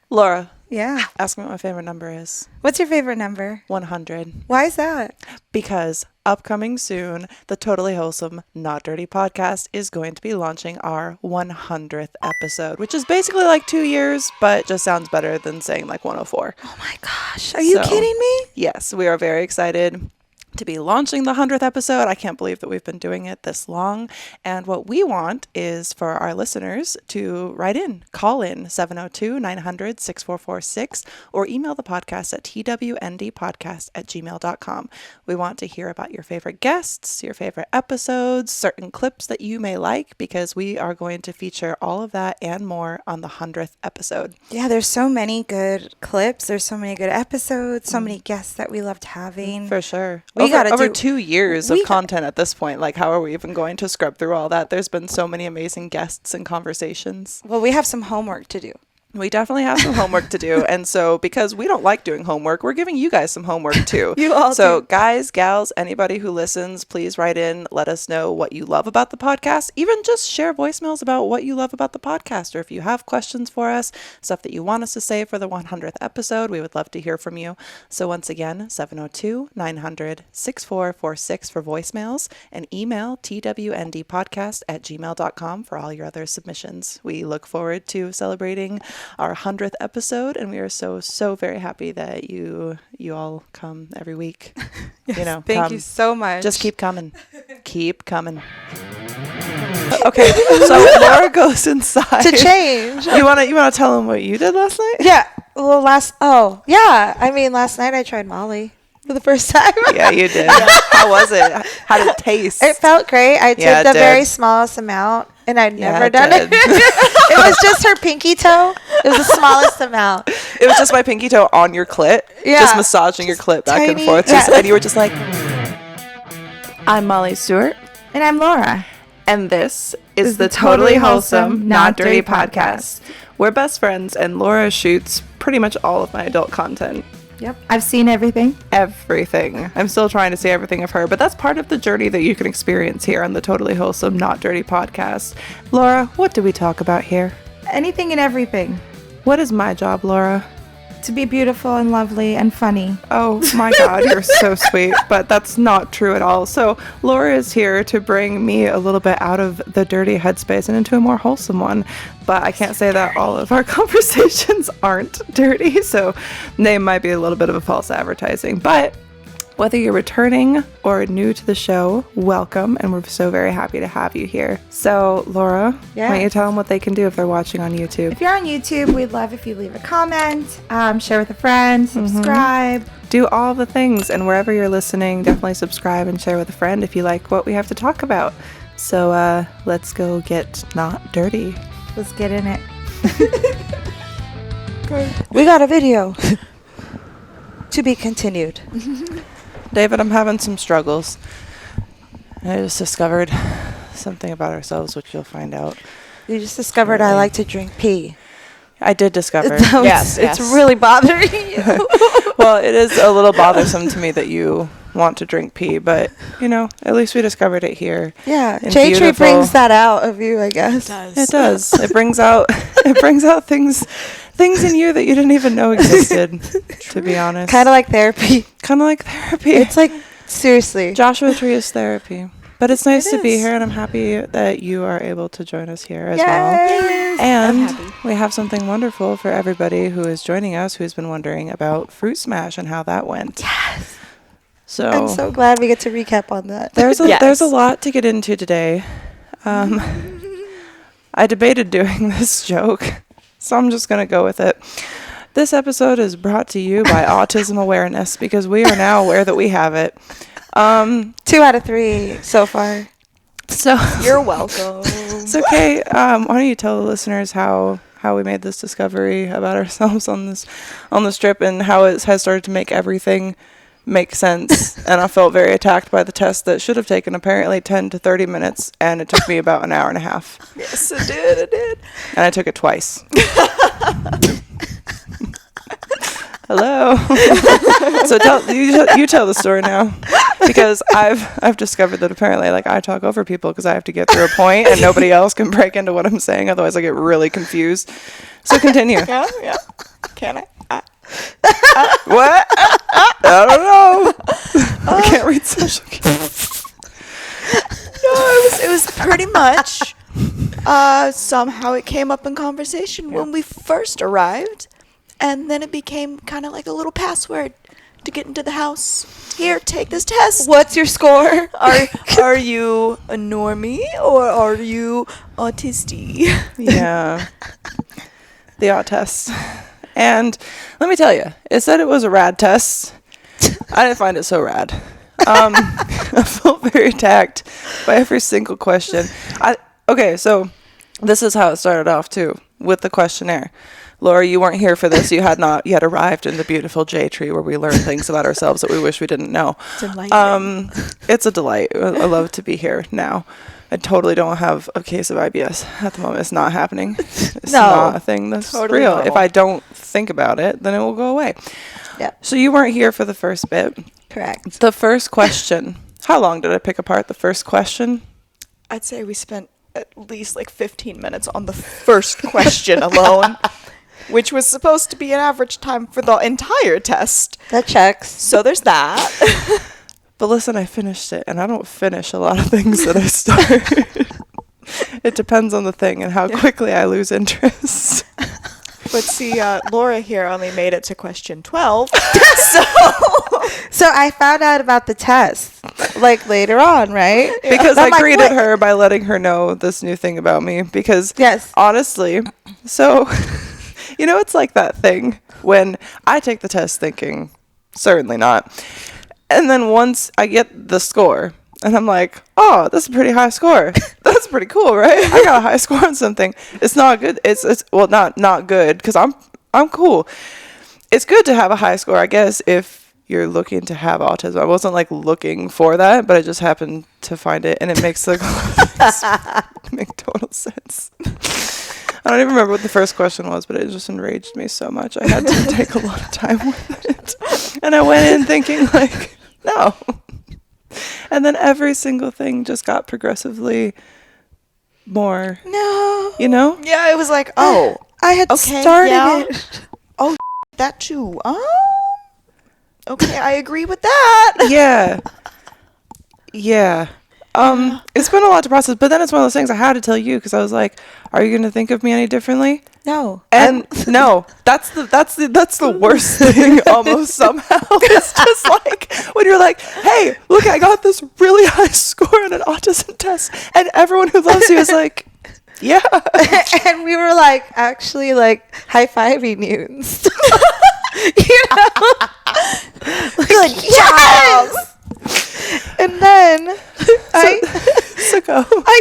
Laura, Yeah. ask me what my favorite number is. What's your favorite number? 100. Why is that? Because upcoming soon, the Totally Wholesome, Not Dirty podcast is going to be launching our 100th episode, which is basically like 2 years, but just sounds better than saying like 104. Oh my gosh. Are you kidding me? Yes, we are very excited to be launching the 100th episode. I can't believe that we've been doing it this long. And what we want is for our listeners to write in, call in 702-900-6446, or email the podcast at twndpodcast@gmail.com. We want to hear about your favorite guests, your favorite episodes, certain clips that you may like, because we are going to feature all of that and more on the 100th episode. Yeah, there's so many good clips. There's so many good episodes, so many guests that we loved having. For sure. We got over 2 years of content at this point. Like, how are we even going to scrub through all that? There's been so many amazing guests and conversations. Well, we have some homework to do. We definitely have some homework to do. And so because we don't like doing homework, we're giving you guys some homework too. You all So do. guys, gals, anybody who listens, please write in. Let us know what you love about the podcast. Even just share voicemails about what you love about the podcast. Or if you have questions for us, stuff that you want us to say for the 100th episode, we would love to hear from you. So once again, 702-900-6446 for voicemails, and email twndpodcast@gmail.com for all your other submissions. We look forward to celebrating our 100th episode, and we are so very happy that you all come every week. Yes, thank you so much. Just keep coming. Keep coming. Okay, so Laura goes inside to change. You wanna tell them what you did last night? Yeah. Well, last night I tried Molly for the first time. Yeah, you did. How was it? How did it taste? It felt great. I took the very smallest amount, and I'd never done it. It was just her pinky toe. It was the smallest amount. It was just my pinky toe on your clit. Yeah. Just massaging your clit back and forth. Yeah. And you were just like, I'm Molly Stewart. And I'm Laura. And this is the Totally Wholesome, Not Dirty podcast. We're best friends, and Laura shoots pretty much all of my adult content. Yep. I've seen everything. Everything. I'm still trying to see everything of her, but that's part of the journey that you can experience here on the Totally Wholesome, Not Dirty podcast. Laura, what do we talk about here? Anything and everything. What is my job, Laura? To be beautiful and lovely and funny. Oh my God, you're so sweet, but that's not true at all. So Laura is here to bring me a little bit out of the dirty headspace and into a more wholesome one. But I can't say that all of our conversations aren't dirty, so they might be a little bit of a false advertising. But whether you're returning or new to the show, welcome, and we're so very happy to have you here. So, Laura, why don't you tell them what they can do if they're watching on YouTube? If you're on YouTube, we'd love if you leave a comment, share with a friend, subscribe. Do all the things, and wherever you're listening, definitely subscribe and share with a friend if you like what we have to talk about. So, let's go get not dirty. Let's get in it. We got a video. To be continued. David, I'm having some struggles. I just discovered something about ourselves, which you'll find out. You just discovered I like to drink pee. I did discover. Yes. It's really bothering you. Well, it is a little bothersome to me that you want to drink pee, but, at least we discovered it here. Yeah. J-Tree brings that out of you, I guess. It does. It brings out things in you that you didn't even know existed, to be honest. Kind of like therapy. It's like, seriously. Joshua Tree is therapy. But it's nice to be here, and I'm happy that you are able to join us here as well. And we have something wonderful for everybody who is joining us, who's been wondering about Fruit Smash and how that went. Yes. So I'm so glad we get to recap on that. There's a lot to get into today. I debated doing this joke, so I'm just going to go with it. This episode is brought to you by Autism Awareness, because we are now aware that we have it. 2 out of 3 so far. So you're welcome. It's okay. Why don't you tell the listeners how we made this discovery about ourselves on this trip, and how it has started to make everything make sense. And I felt very attacked by the test that should have taken apparently 10 to 30 minutes, and it took me about an hour and a half. Yes, it did. And I took it twice. Hello. So you tell the story now, because I've discovered that apparently I talk over people because I have to get through a point and nobody else can break into what I'm saying, otherwise I get really confused. So continue. Yeah. Can I? What? I don't know. I can't read social cues. No, it was pretty much. Somehow it came up in conversation when we first arrived, and then it became kind of like a little password to get into the house. Here, take this test. What's your score? Are you a normie or are you autistic? Yeah. The odd test. And let me tell you, it said it was a rad test. I didn't find it so rad. I felt very attacked by every single question. Okay, so this is how it started off too, with the questionnaire. Laura, you weren't here for this. You had not yet arrived in the beautiful J tree where we learn things about ourselves that we wish we didn't know. It's a delight. I love to be here now. I totally don't have a case of IBS at the moment. It's not happening. It's not a thing that's totally real. Normal. If I don't think about it, then it will go away. Yeah. So you weren't here for the first bit. Correct. The first question. How long did I pick apart the first question? I'd say we spent at least like 15 minutes on the first question alone, which was supposed to be an average time for the entire test. That checks. So there's that. But listen, I finished it, and I don't finish a lot of things that I start. It depends on the thing and how quickly I lose interest. But see, Laura here only made it to question 12. So I found out about the test, like, later on, right? Because I greeted her by letting her know this new thing about me. Because, honestly, so, it's like that thing when I take the test thinking, certainly not. And then once I get the score, and I'm like, oh, that's a pretty high score. That's pretty cool, right? I got a high score on something. It's not good. It's well, not good, because I'm cool. It's good to have a high score, I guess, if you're looking to have autism. I wasn't like looking for that, but I just happened to find it, and it makes like make total sense. I don't even remember what the first question was, but it just enraged me so much. I had to take a lot of time with it. And I went in thinking like, no. And then every single thing just got progressively more. No. Yeah, it was like, oh. I had started it. Oh, that too. Okay, I agree with that. Yeah. Yeah. It's been a lot to process, but then it's one of those things I had to tell you because I was like, "Are you going to think of me any differently?" No. And no, that's the worst thing almost somehow. It's just like when you're like, "Hey, look, I got this really high score on an autism test," and everyone who loves you is like, "Yeah." And we were like, actually, like high-fiving you and stuff. Good job. And then I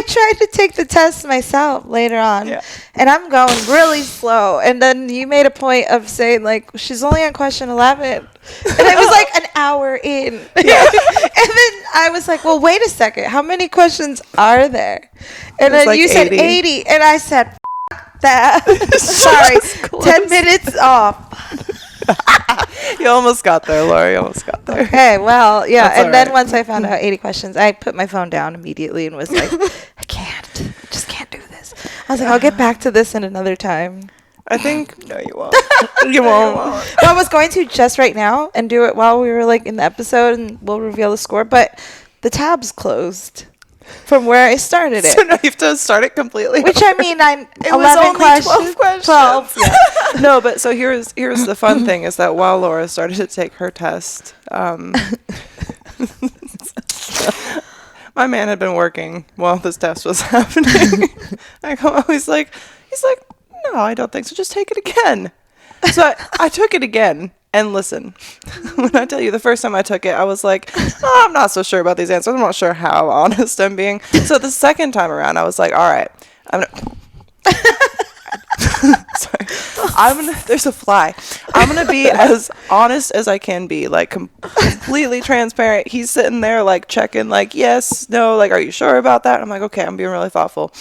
tried to take the test myself later on, and I'm going really slow. And then you made a point of saying, like, she's only on question 11. And it was like an hour in. Yeah. And then I was like, well, wait a second. How many questions are there? And then like you said 80. And I said, that. Sorry, 10 minutes off. You almost got there, Laura. You almost got there. Okay, well, yeah. That's and then once I found out 80 questions, I put my phone down immediately and was like, I just can't do this. I was like, I'll get back to this in another time. I think no, you won't. You won't. Well, I was going to just right now and do it while we were like in the episode, and we'll reveal the score. But the tab's closed from where I started it. So now you have to start it completely. Which over. I mean, it was only 12 questions. 12. Yeah. No, but so here's the fun thing is that while Laura started to take her test, my man had been working while this test was happening. He's like, no, I don't think so. Just take it again. So I took it again. And listen, when I tell you the first time I took it, I was like, oh, I'm not so sure about these answers. I'm not sure how honest I'm being. So the second time around, I was like, all right, there's a fly. I'm going to be as honest as I can be, like completely transparent. He's sitting there like checking like, yes, no, like, are you sure about that? I'm like, okay, I'm being really thoughtful.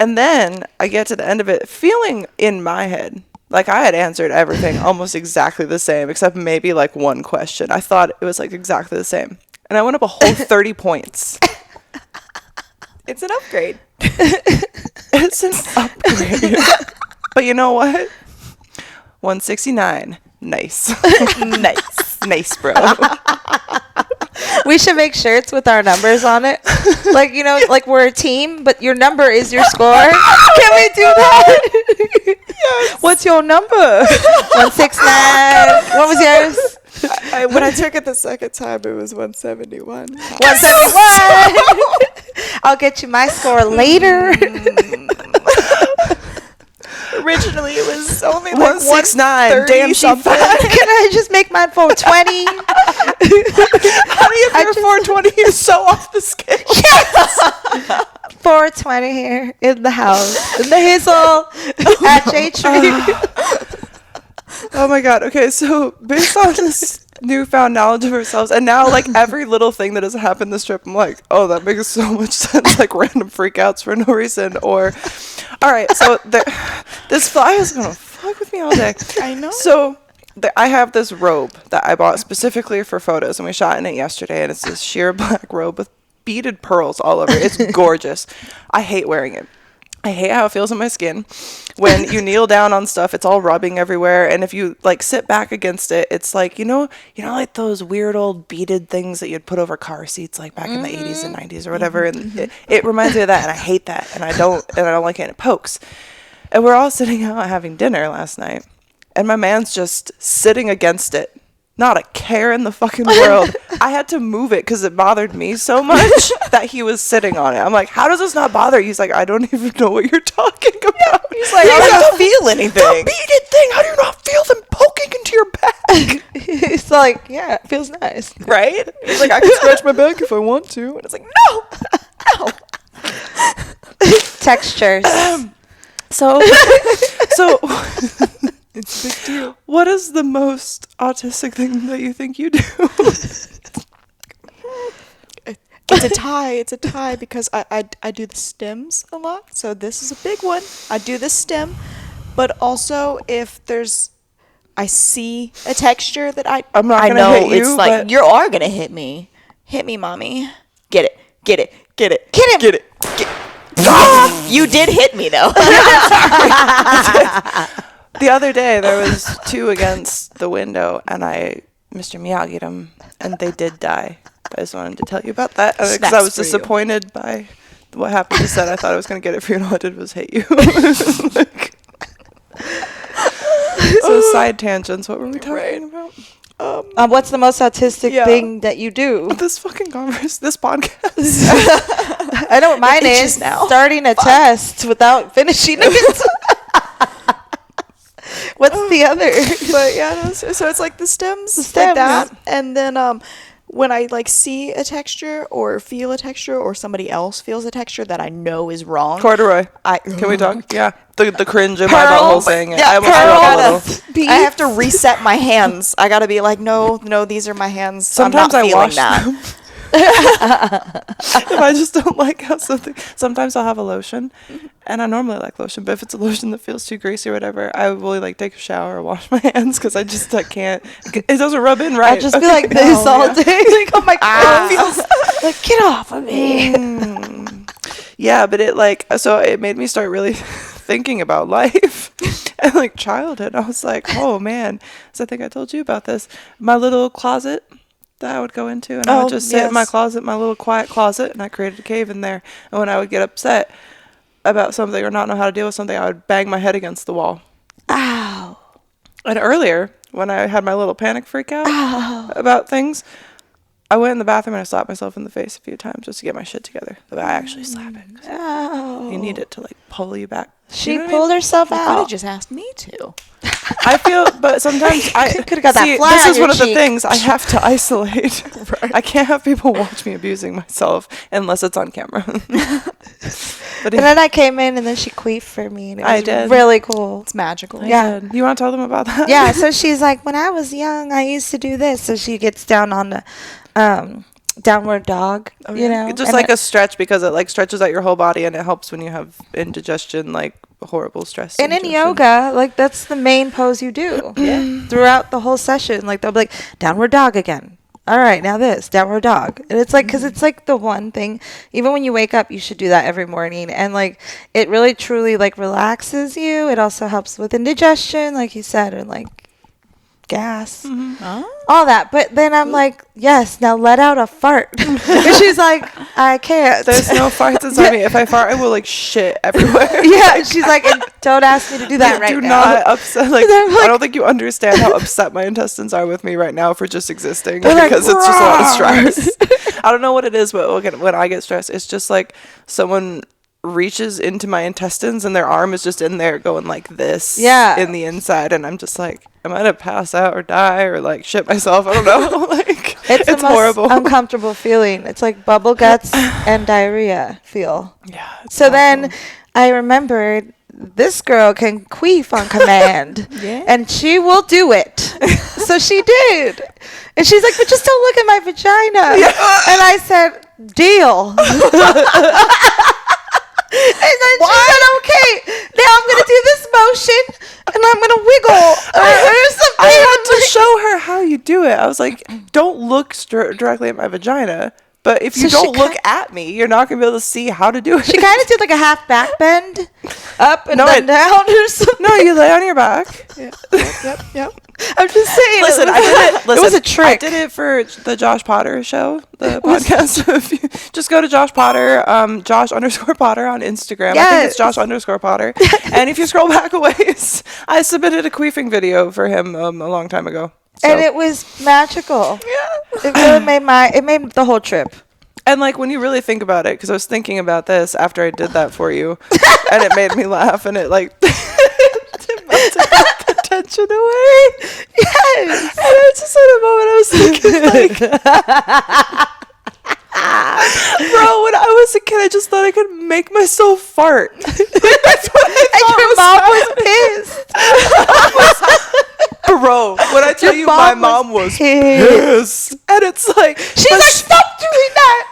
And then I get to the end of it feeling in my head like I had answered everything almost exactly the same, except maybe like one question. I thought it was like exactly the same. And I went up a whole 30 points. It's an upgrade. It's an upgrade. But you know what? 169. Nice. Nice, bro. We should make shirts with our numbers on it. Like, you know, like we're a team, but your number is your score. Can we do that? Yes. What's your number? 169. What was yours? When I took it the second time, it was 171. 171. I'll get you my score later. Originally, it was only like 169. Damn, she something. Can I just make mine 420? Honey, if your 420 is so off the scale. Yes. 420 here in the house. In the Hazel at J Tree. Oh my god. Okay, so based on this newfound knowledge of ourselves, and now like every little thing that has happened this trip, I'm like, oh, that makes so much sense. Like random freakouts for no reason. Or, all right, so this fly is gonna fuck with me all day. I know. So I have this robe that I bought specifically for photos, and we shot in it yesterday, and it's this sheer black robe with beaded pearls all over. It's gorgeous. I hate wearing it. I hate how it feels on my skin. When you kneel down on stuff, it's all rubbing everywhere. And if you like sit back against it, it's like, you know, like those weird old beaded things that you'd put over car seats like back in the 80s and 90s or whatever. And it reminds me of that. And I hate that. And I don't like it. And it pokes. And we're all sitting out having dinner last night. And my man's just sitting against it. Not a care in the fucking world. I had to move it because it bothered me so much that he was sitting on it. I'm like, how does this not bother you? He's like, I don't even know what you're talking about. He's like, I don't feel anything. The beaded thing, how do you not feel them poking into your back? He's like, yeah, it feels nice. Right? He's like, I can scratch my back if I want to. And it's like, no. Textures. So It's a big deal. what is the most autistic thing that you think you do? It's a tie because I do the stems a lot. So this is a big one. I do the stem, but also if I see a texture that I'm not I gonna know hit you, it's like but- you are gonna hit me. Hit me, mommy. Get it. Hit him. Get it. You did hit me though. The other day, there was 2 against the window, and Mr. Miyagi'd them, and they did die. I just wanted to tell you about that, because I Snaps was for you. disappointed by what happened. You said I thought I was going to get it for you, and all I did was hit you. So side tangents, what were we talking about? What's the most autistic thing that you do? This fucking this podcast. I know what mine itches is. now. Starting a test without finishing it. What's the other? But yeah, no, so it's like the stems like stems. that, and then when I like see a texture or feel a texture or somebody else feels a texture that I know is wrong. Corduroy. Can we talk? Yeah. The cringe in my Pearl. butthole saying it. Yeah, I almost threw up a little. I have to reset my hands. I gotta be like, no, these are my hands. Sometimes I'm not I feeling wash that. them. If I just don't like how sometimes I'll have a lotion, and I normally like lotion, but if it's a lotion that feels too greasy or whatever, I will like take a shower or wash my hands because I can't. It doesn't rub in right. I'll just be like this all day. Like, oh my god. feels Like, get off of me. Yeah, but it made me start really thinking about life and like childhood. I was like, oh man, so I think I told you about this. My little closet that I would go into, and I would just sit in my closet, my little quiet closet, and I created a cave in there. And when I would get upset about something or not know how to deal with something, I would bang my head against the wall. Ow. And earlier, when I had my little panic freak out about things, I went in the bathroom and I slapped myself in the face a few times just to get my shit together. But I actually slap it. Ow. You need it to like pull you back. She You know what I mean? pulled herself You could have out. just asked me to. I feel, but sometimes I Could've got that see, fly this on is your one of the cheek. things I have to isolate. I can't have people watch me abusing myself unless it's on camera. But And then I came in and then she queefed for me. And it was I did. really cool. It's magical. Yeah. you want to tell them about that? Yeah, so she's like, when I was young, I used to do this. So she gets down on the downward dog, you know. Just and like a stretch because it like stretches out your whole body and it helps when you have indigestion, like horrible stress. And in indigestion. yoga, like that's the main pose you do throughout the whole session. Like they'll be like, downward dog again. All right, now this downward dog. And it's like, because it's like the one thing, even when you wake up, you should do that every morning. And like, it really truly like relaxes you. It also helps with indigestion, like you said, and like gas, all that. But then I'm like, yes, now let out a fart. And she's like, I can't. There's no farts inside me. If I fart, I will like shit everywhere. Yeah, she's like, and don't ask me to do that right do now. not upset. Like, I don't think you understand how upset my intestines are with me right now for just existing, because it's just a lot of stress. I don't know what it is, but when I get stressed, it's just like someone reaches into my intestines and their arm is just in there going like this in the inside, and I'm just like, am I gonna pass out or die or like shit myself? I don't know. Like, it's the most horrible, uncomfortable feeling. It's like bubble guts and diarrhea feel. Yeah. So then I remembered this girl can queef on command, and she will do it. So she did, and she's like, but just don't look at my vagina. And I said, deal. And then she said, okay, now I'm going to do this motion, and I'm going to wiggle. Or something. I had to show her how you do it. I was like, don't look directly at my vagina. But if you don't look at me, you're not going to be able to see how to do it. She kind of did like a half back bend, up and then down or something. No, you lay on your back. Yep. I'm just saying. Listen, I did it. Listen, it was a trick. I did it for the Josh Potter show, the podcast. If you just go to Josh Potter, Josh_Potter on Instagram. I think it's Josh_Potter. And if you scroll back a ways, I submitted a queefing video for him a long time ago. So. And it was magical. Yeah. It really made the whole trip. And like when you really think about it, because I was thinking about this after I did that for you, and it made me laugh, and it like it melted the tension away. Yes. And I just had a moment I was thinking like, bro, when I was a kid, I just thought I could make myself fart. That's what I thought. And your mom was pissed. Bro, when I tell you my mom was pissed. And it's like, she's like, stop doing that.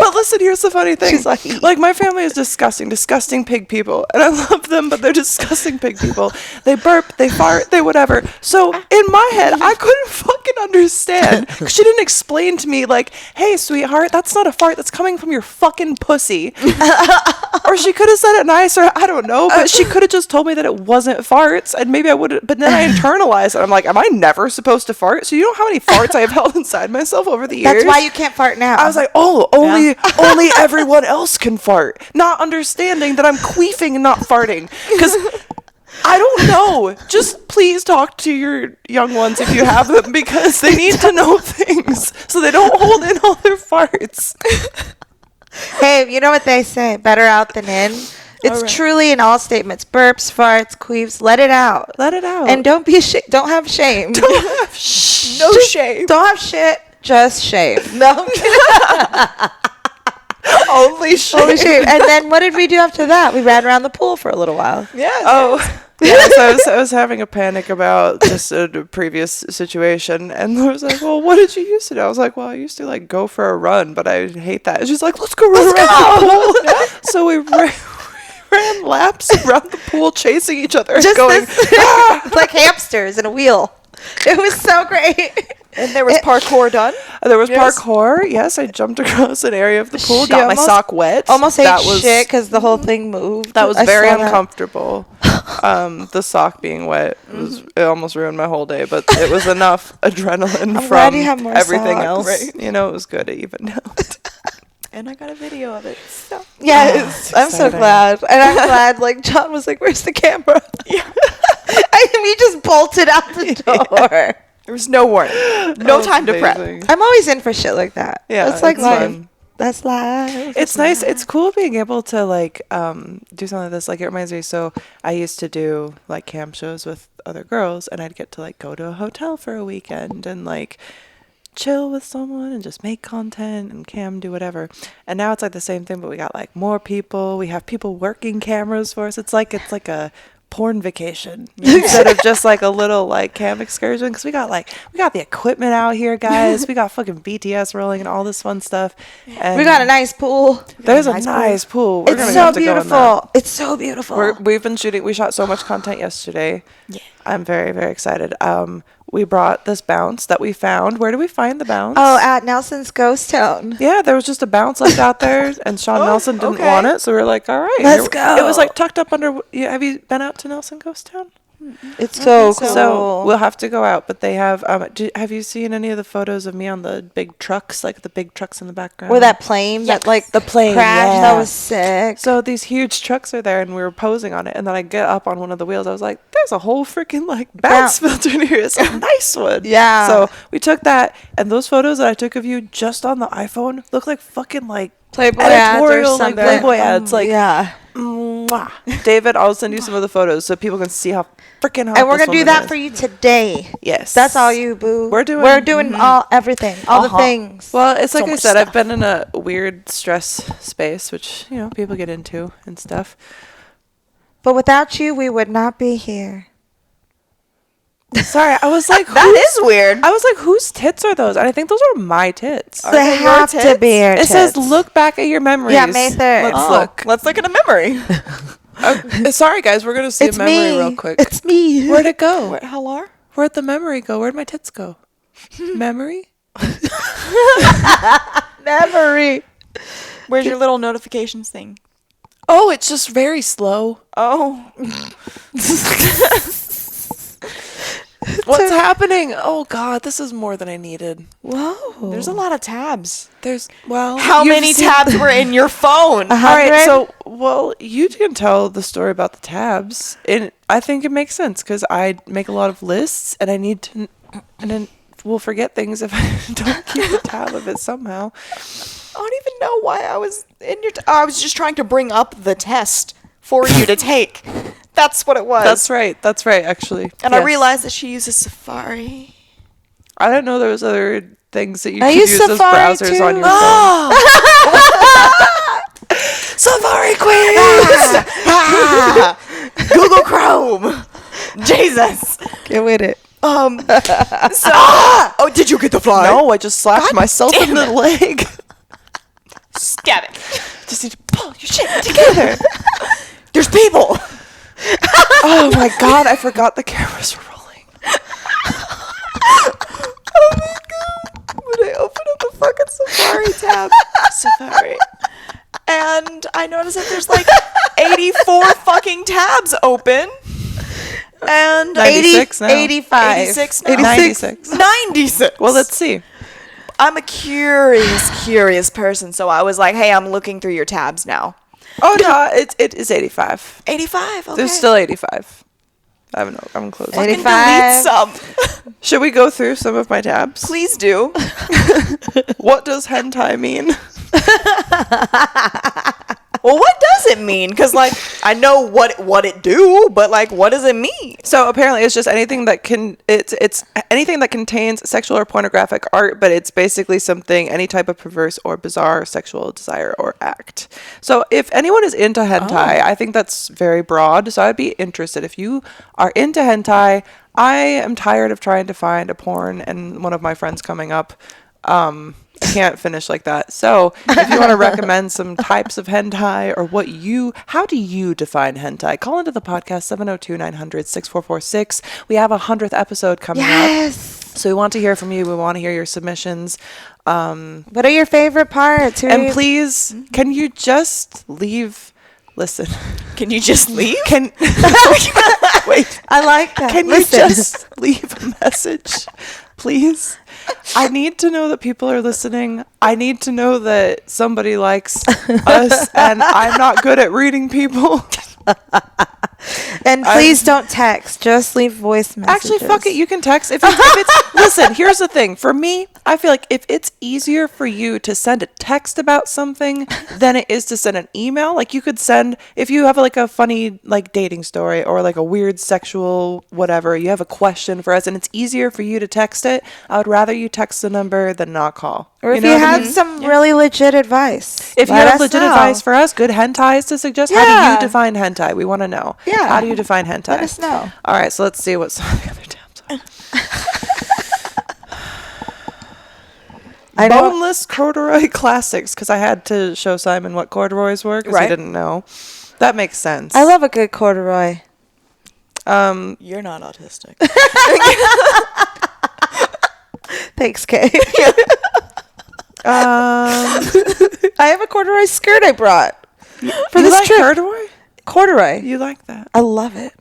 But listen, here's the funny thing. She's like, my family is disgusting pig people. And I love them, but they're disgusting pig people. They burp, they fart, they whatever. So in my head, I couldn't fucking understand. She didn't explain to me like, hey, sweetheart, that's not a fart. That's coming from your fucking pussy. Or she could have said it nicer. I don't know. But she could have just told me that it wasn't farts. And maybe I would have. But then I internalized it. I'm like, am I never supposed to fart? So you know how many farts I have held inside myself over the years? That's why you can't fart now. I was like, only everyone else can fart, not understanding that I'm queefing and not farting. Because I don't know. Just please talk to your young ones if you have them, because they need to know things so they don't hold in all their farts. Hey, you know what they say? Better out than in. It's truly in all statements. Burps, farts, queefs. Let it out. Let it out. And don't be don't have shame. Shame. Don't have shit. Just shame. No. Only shame. And then what did we do after that? We ran around the pool for a little while. Yeah. Oh. Yeah, so I was having a panic about just a previous situation, and Laura was like, well, what did you used to do? I was like, well, I used to like go for a run, but I hate that. And she's like, let's go run around the pool. So we ran laps around the pool chasing each other, just going like hamsters in a wheel. It was so great. And there was parkour done? There was parkour. Yes, I jumped across an area of the pool, got my sock wet. Almost ate shit because the whole thing moved. That was very uncomfortable. The sock being wet, it almost ruined my whole day, but it was enough adrenaline from everything else. Right? You know, it was good. It evened out. And I got a video of it. So. Yes, I'm so glad. And I'm glad, like, John was like, where's the camera? Yeah. We just bolted out the door. There was no warning. No time to prep. I'm always in for shit like that. Yeah. That's like life. Fun. That's life. It's nice. It's cool being able to, like, do something like this. Like, it reminds me, so I used to do, like, cam shows with other girls, and I'd get to, like, go to a hotel for a weekend and, like, chill with someone and just make content and cam, do whatever. And now it's like the same thing, but we got like more people. We have people working cameras for us. It's like a porn vacation instead of just like a little like cam excursion, because we got the equipment out here, guys. We got fucking BTS rolling and all this fun stuff. And we got a nice pool. There's a nice pool. It's so beautiful. It's so beautiful. We've been shooting. We shot so much content yesterday. Yeah. I'm very, very excited. We brought this bounce that we found. Where did we find the bounce? Oh, at Nelson's Ghost Town. Yeah, there was just a bounce left out there, and Sean Nelson didn't want it, so we were like, all right. Let's go. It was like tucked up under... Have you been out to Nelson Ghost Town? It's so cool. So we'll have to go out, but they have... have you seen any of the photos of me on the big trucks, like the big trucks in the background? Where that plane, that like the plane crashed, yeah. that was sick. So these huge trucks are there, and we were posing on it, and then I get up on one of the wheels. I was like, there's a whole freaking like bounce filter in here. It's a nice one. Yeah. So we took that, and those photos that I took of you just on the iPhone look like fucking like Playboy editorial, ads or like Playboy ads. Like, yeah. Mwah. David, I'll send you some of the photos so people can see how freaking hot. And we're this gonna do woman that is. for you today. Yes, That's all you, boo. We're doing everything, all the things. Well, it's like So I much said, stuff. I've been in a weird stress space, which people get into and stuff. But without you, we would not be here. Sorry, I was like, That is weird. I was like, whose tits are those? And I think those are my tits. Are They they your have to tits? be your It says, tits. look back at your memories. Yeah, May 3rd. Let's look. Let's look at a memory. Sorry, guys, we're going to see It's a memory me. real quick. It's me. Where'd it go? Hello? Where'd the memory go? Where'd my tits go? Memory? Memory. Where's your little notifications thing? Oh, it's just very slow. Oh. What's happening? Oh, God, this is more than I needed. Whoa. There's a lot of tabs. How How many tabs were in your phone? All right, 100? so, you can tell the story about the tabs. And I think it makes sense because I make a lot of lists and I need to, and then we'll forget things if I don't keep a tab of it somehow. I don't even know why I was in your... I was just trying to bring up the test for you to take. That's what it was. That's right, actually. And Yes. I realized that she uses Safari. I didn't know there was other things that you I could use use as Safari browsers too. on your phone. Safari quiz! Google Chrome. Jesus. Get with it. Oh, did you get the fly? No, I just slapped myself in the leg. Stab it. Just need to pull your shit together. There's people. Oh my God, I forgot the cameras were rolling. Oh my god. When I open up the fucking Safari tab. Safari. And I noticed that there's like 84 fucking tabs open. And 96 now. 85. 86 now. 96. 96. Well, let's see. I'm a curious person, so I was like, hey, I'm looking through your tabs now. Oh no, it is 85. 85, okay. There's still 85. I haven't closed. Fucking 85. delete some. Should we go through some of my tabs? Please do. What does hentai mean? Well, what does it mean? Because, like, I know what it do, but, like, what does it mean? So apparently, it's just anything that it's anything that contains sexual or pornographic art, but it's basically something, any type of perverse or bizarre sexual desire or act. So if anyone is into hentai, I think that's very broad. So I'd be interested if you are into hentai. I am tired of trying to find a porn and one of my friends coming up. I can't finish like that. So if you want to recommend some types of hentai or how do you define hentai? Call into the podcast 702-900-6446. We have 100th episode coming up. So we want to hear from you. We want to hear your submissions. What are your favorite parts? And please, can you just leave? Listen. Can you just leave? Wait. I like that. Can you just leave a message, please? I need to know that people are listening. I need to know that somebody likes us, and I'm not good at reading people. And please don't text. Just leave voice messages. Actually, fuck it. You can text. If it's listen, here's the thing. For me, I feel like if it's easier for you to send a text about something than it is to send an email, like you could send, if you have like a funny like dating story or like a weird sexual whatever, you have a question for us and it's easier for you to text it, I would rather you text the number than not call. Or if know you what I have mean? some really legit advice. If you let have us legit know. advice for us, good hentais to suggest, how do Yeah. you define hentai? We want to know. Yeah. How do you define hentai? Let us know. All right, so let's see what some of the other tabs are. Boneless corduroy classics, because I had to show Simon what corduroys were, because he Right. didn't know. That makes sense. I love a good corduroy. You're not autistic. Thanks, Kay. I I have a corduroy skirt I brought for this like trip. corduroy? Corduroy. You like that? I love it.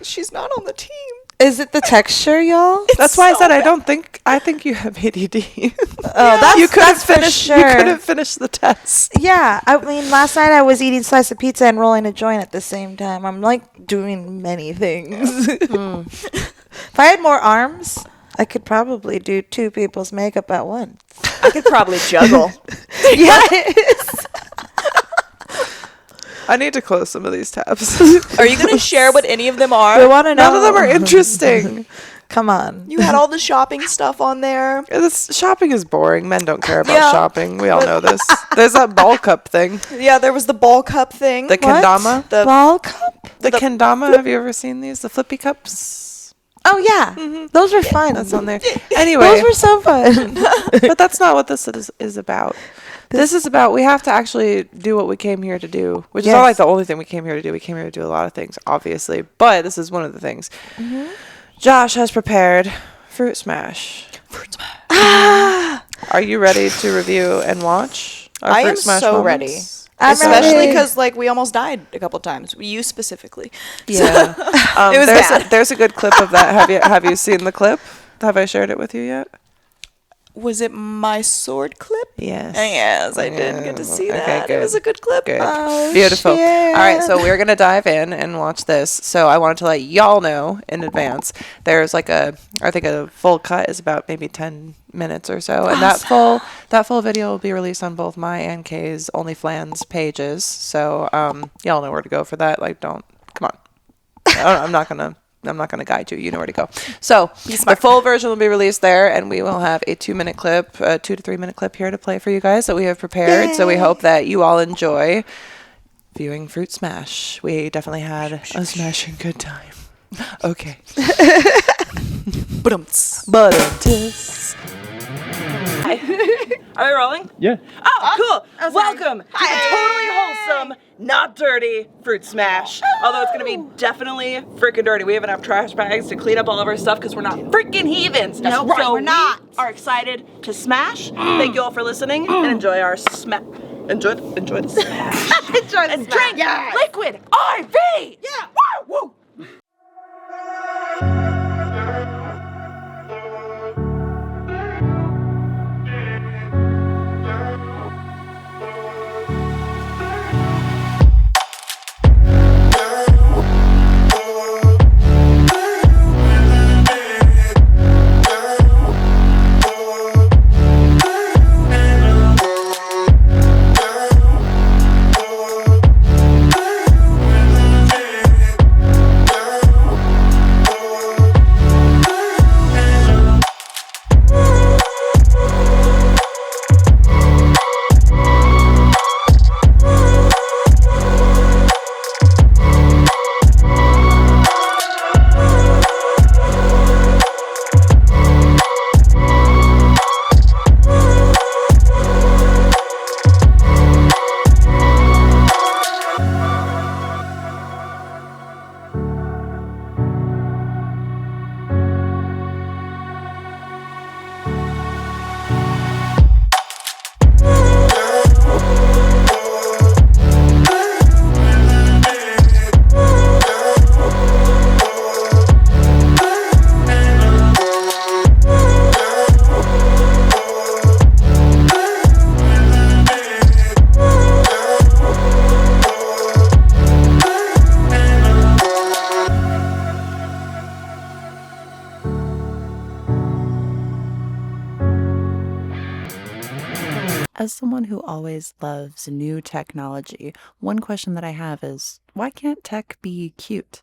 She's not on the team. Is it the texture, y'all? That's why I so said bad. I think you have ADD. That's you couldn't that's for finish. sure. You couldn't finish the test. Yeah, I mean, last night I was eating slice of pizza and rolling a joint at the same time. I'm like doing many things. If I had more arms, I could probably do 2 people's makeup at once. I could probably juggle. Yes. I need to close some of these tabs. Are you going to share what any of them are? I want to know. None of them are interesting. Come on. You had all the shopping stuff on there. This shopping is boring. Men don't care about Yeah. shopping. We all know this. There's that ball cup thing. Yeah, there was the ball cup thing. The kendama. The Ball cup? The kendama. Have you ever seen these? The flippy cups. Oh, yeah. Those were fun. That's on there. Anyway, Those were so fun. but that's not what this is about. This is about we have to actually do what we came here to do, which is not like the only thing we came here to do. We came here to do a lot of things, obviously, but this is one of the things. Josh has prepared Fruit Smash. Fruit Smash. Are you ready to review and watch our I Fruit am Smash so moments? ready. I'm Especially ready. because like we almost died a couple times. You specifically. Yeah. It was bad. There's a good clip of that. Have you seen the clip? Have I shared it with you yet? Was it my sword clip? Yes. Yes, I did get to see Okay, that. good. It was a good clip. Good. Oh, Beautiful. shit. All right, so we're going to dive in and watch this. So I wanted to let y'all know in advance. There's like I think a full cut is about maybe 10 minutes or so. And that full video will be released on both my and Kay's OnlyFans pages. So y'all know where to go for that. Like, come on. I'm not going to guide you. You know where to go. So the full version will be released there, and we will have a 2-minute clip, a 2 to 3 minute clip here to play for you guys that we have prepared. Yay. So we hope that you all enjoy viewing Fruit Smash. We definitely had a smashing good time. Okay. But Are we rolling? Yeah. Oh, cool. Welcome to the totally wholesome, not dirty Fruit Smash. Although it's going to be definitely freaking dirty. We have enough trash bags to clean up all of our stuff because we're not freaking heathens. That's right, so we're not. We are excited to smash. Thank you all for listening and enjoy our smash. Enjoy the smash. Enjoy the And smash. drink Yes. liquid IV. Yeah. Woo! As someone who always loves new technology, one question that I have is, why can't tech be cute?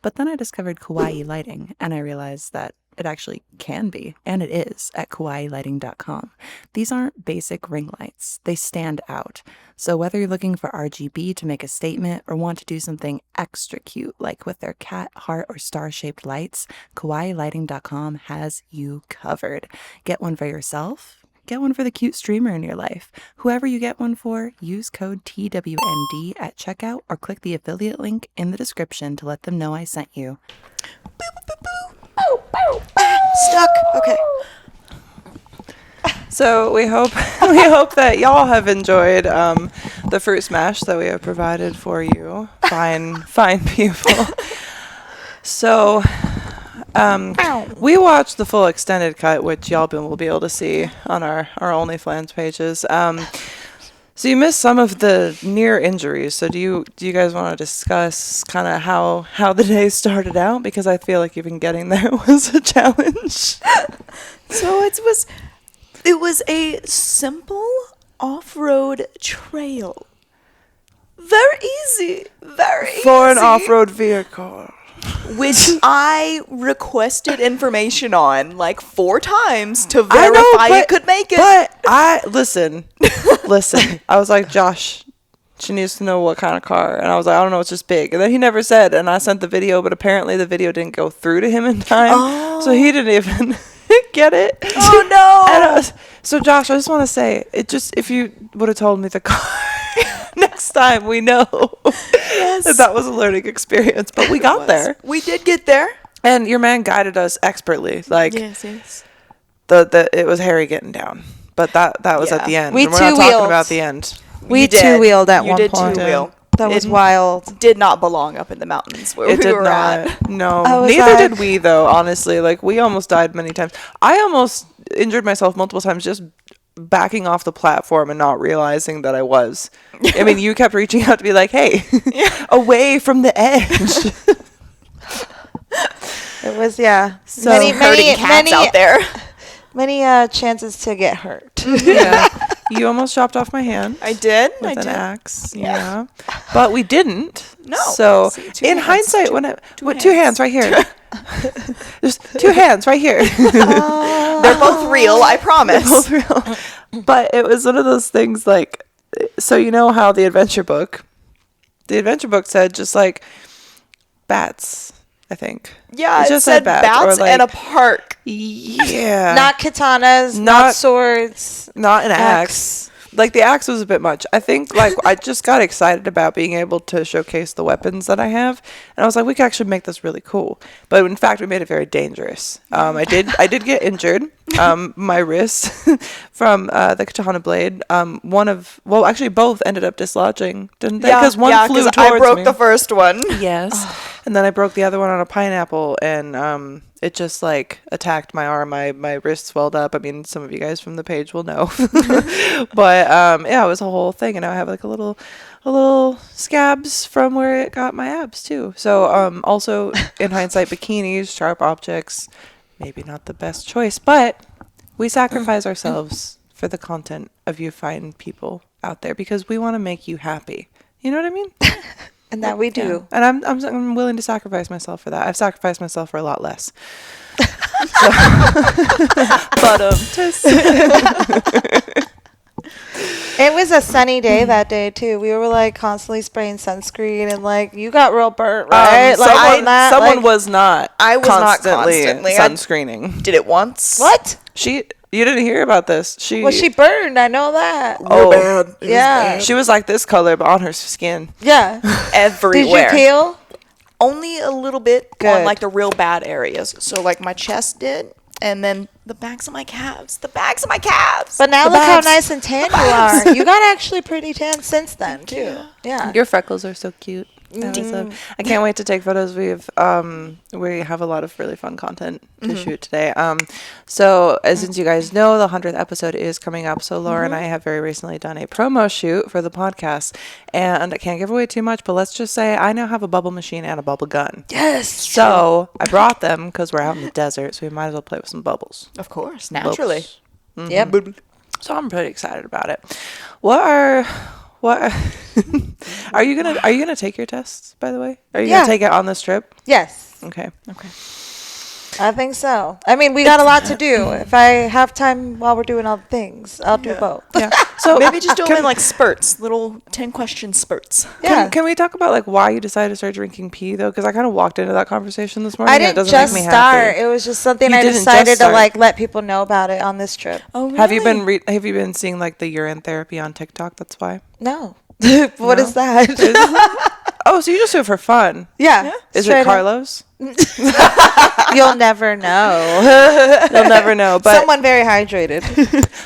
But then I discovered kawaii lighting, and I realized that it actually can be, and it is, at kawaiilighting.com. These aren't basic ring lights. They stand out. So whether you're looking for RGB to make a statement or want to do something extra cute, like with their cat, heart, or star-shaped lights, kawaiilighting.com has you covered. Get one for yourself, get one for the cute streamer in your life. Whoever you get one for, use code TWND at checkout or click the affiliate link in the description to let them know I sent you. Stuck. Okay. So we hope that y'all have enjoyed the fruit smash that we have provided for you, fine people. So we watched the full extended cut, which y'all will be able to see on our OnlyFans pages. So you missed some of the near injuries. So do you guys want to discuss kind of how the day started out? Because I feel like even getting there was a challenge. So it was a simple off-road trail. Very easy. For an off-road vehicle. Which I requested information on like 4 times to verify it could make it. But listen. I was like, Josh, she needs to know what kind of car. And I was like, I don't know, it's just big. And then he never said. And I sent the video, but apparently the video didn't go through to him in time. So he didn't even get it. Oh, no. And so, Josh, I just want to say, if you would have told me the car next time, we know that was a learning experience. But we got there. We did get there. And your man guided us expertly. Like, Yes. it was Harry getting down. But that was at the end. We and we're not two-wheeled. talking about the end. We two-wheeled at one did point. two-wheel. That was wild. Did not belong up in the mountains where It we did were not. at. No. I was Neither like- did we, though, honestly. Like, we almost died many times. I almost injured myself multiple times just backing off the platform and not realizing that I was. I mean, you kept reaching out to be like, hey, away from the edge. It was, yeah. So Herding cats out there. Many chances to get hurt. Yeah. You almost chopped off my hand. I did. With an axe. Yeah. But we didn't. No. So See, two in hands. hindsight, two hands right here. There's 2 hands right here. They're both real, I promise. Both real. But it was one of those things like, so you know how the adventure book said just like bats, I think. Yeah, It it just said said bats or, and a like- park. Yeah. Not katanas, not Not- swords. Not an axe. Like, the axe was a bit much. I think, like, I just got excited about being able to showcase the weapons that I have. And I was like, we could actually make this really cool. But, in fact, we made it very dangerous. I did get injured. My wrist from the katana blade. Actually, both ended up dislodging, didn't they? Because one flew towards I broke me. the first one. Yes. And then I broke the other one on a pineapple, and it just like attacked my arm. My wrist swelled up. I mean, some of you guys from the page will know. But yeah, it was a whole thing, and now I have like a little scabs from where it got my abs too. So also in hindsight, bikinis, sharp objects, maybe not the best choice, but we sacrifice ourselves for the content of you fine people out there because we want to make you happy. You know what I mean? And that we do. Yeah. And I'm willing to sacrifice myself for that. I've sacrificed myself for a lot less. It was a sunny day that day too. We were like constantly spraying sunscreen and like you got real burnt, right? Someone was not. I was not constantly constantly. sunscreening. Did it once. What? You didn't hear about this. Was she burned? I know that. Oh, bad. It was Yeah. she was like this color, but on her skin. Yeah. Everywhere. Did you peel? Only a little bit Good. on like the real bad areas. So like my chest did, and then the backs of my calves. The backs of my calves. But now The look how backs. nice and tan you are. You got actually pretty tan since then too. Yeah. Your freckles are so cute. I can't wait to take photos. We have a lot of really fun content to shoot today. So since you guys know, the 100th episode is coming up. So Laura and I have very recently done a promo shoot for the podcast, and I can't give away too much, but let's just say I now have a bubble machine and a bubble gun. Yes. So I brought them because we're out in the desert, so we might as well play with some bubbles. Of course, naturally. Bubbles. Yep. So I'm pretty excited about it. What are you gonna take your tests, by the way? Are you Yeah. gonna take it on this trip? Yes. Okay. I think so. I mean, we got a lot to do. If I have time while we're doing all the things, I'll do both. Yeah. So Maybe just do them in like spurts, little 10-question spurts. Yeah. Can we talk about like why you decided to start drinking pee though? Because I kind of walked into that conversation this morning. I and it didn't doesn't just make me start. happy. It was just something You I didn't just decided to start. like let people know about it on this trip. Oh, really? Have you been have you been seeing like the urine therapy on TikTok? That's why. No. What is that? Oh, so you just do it for fun? Yeah. Is straight it up. Carlos? You'll never know. You'll never know. But Someone very hydrated.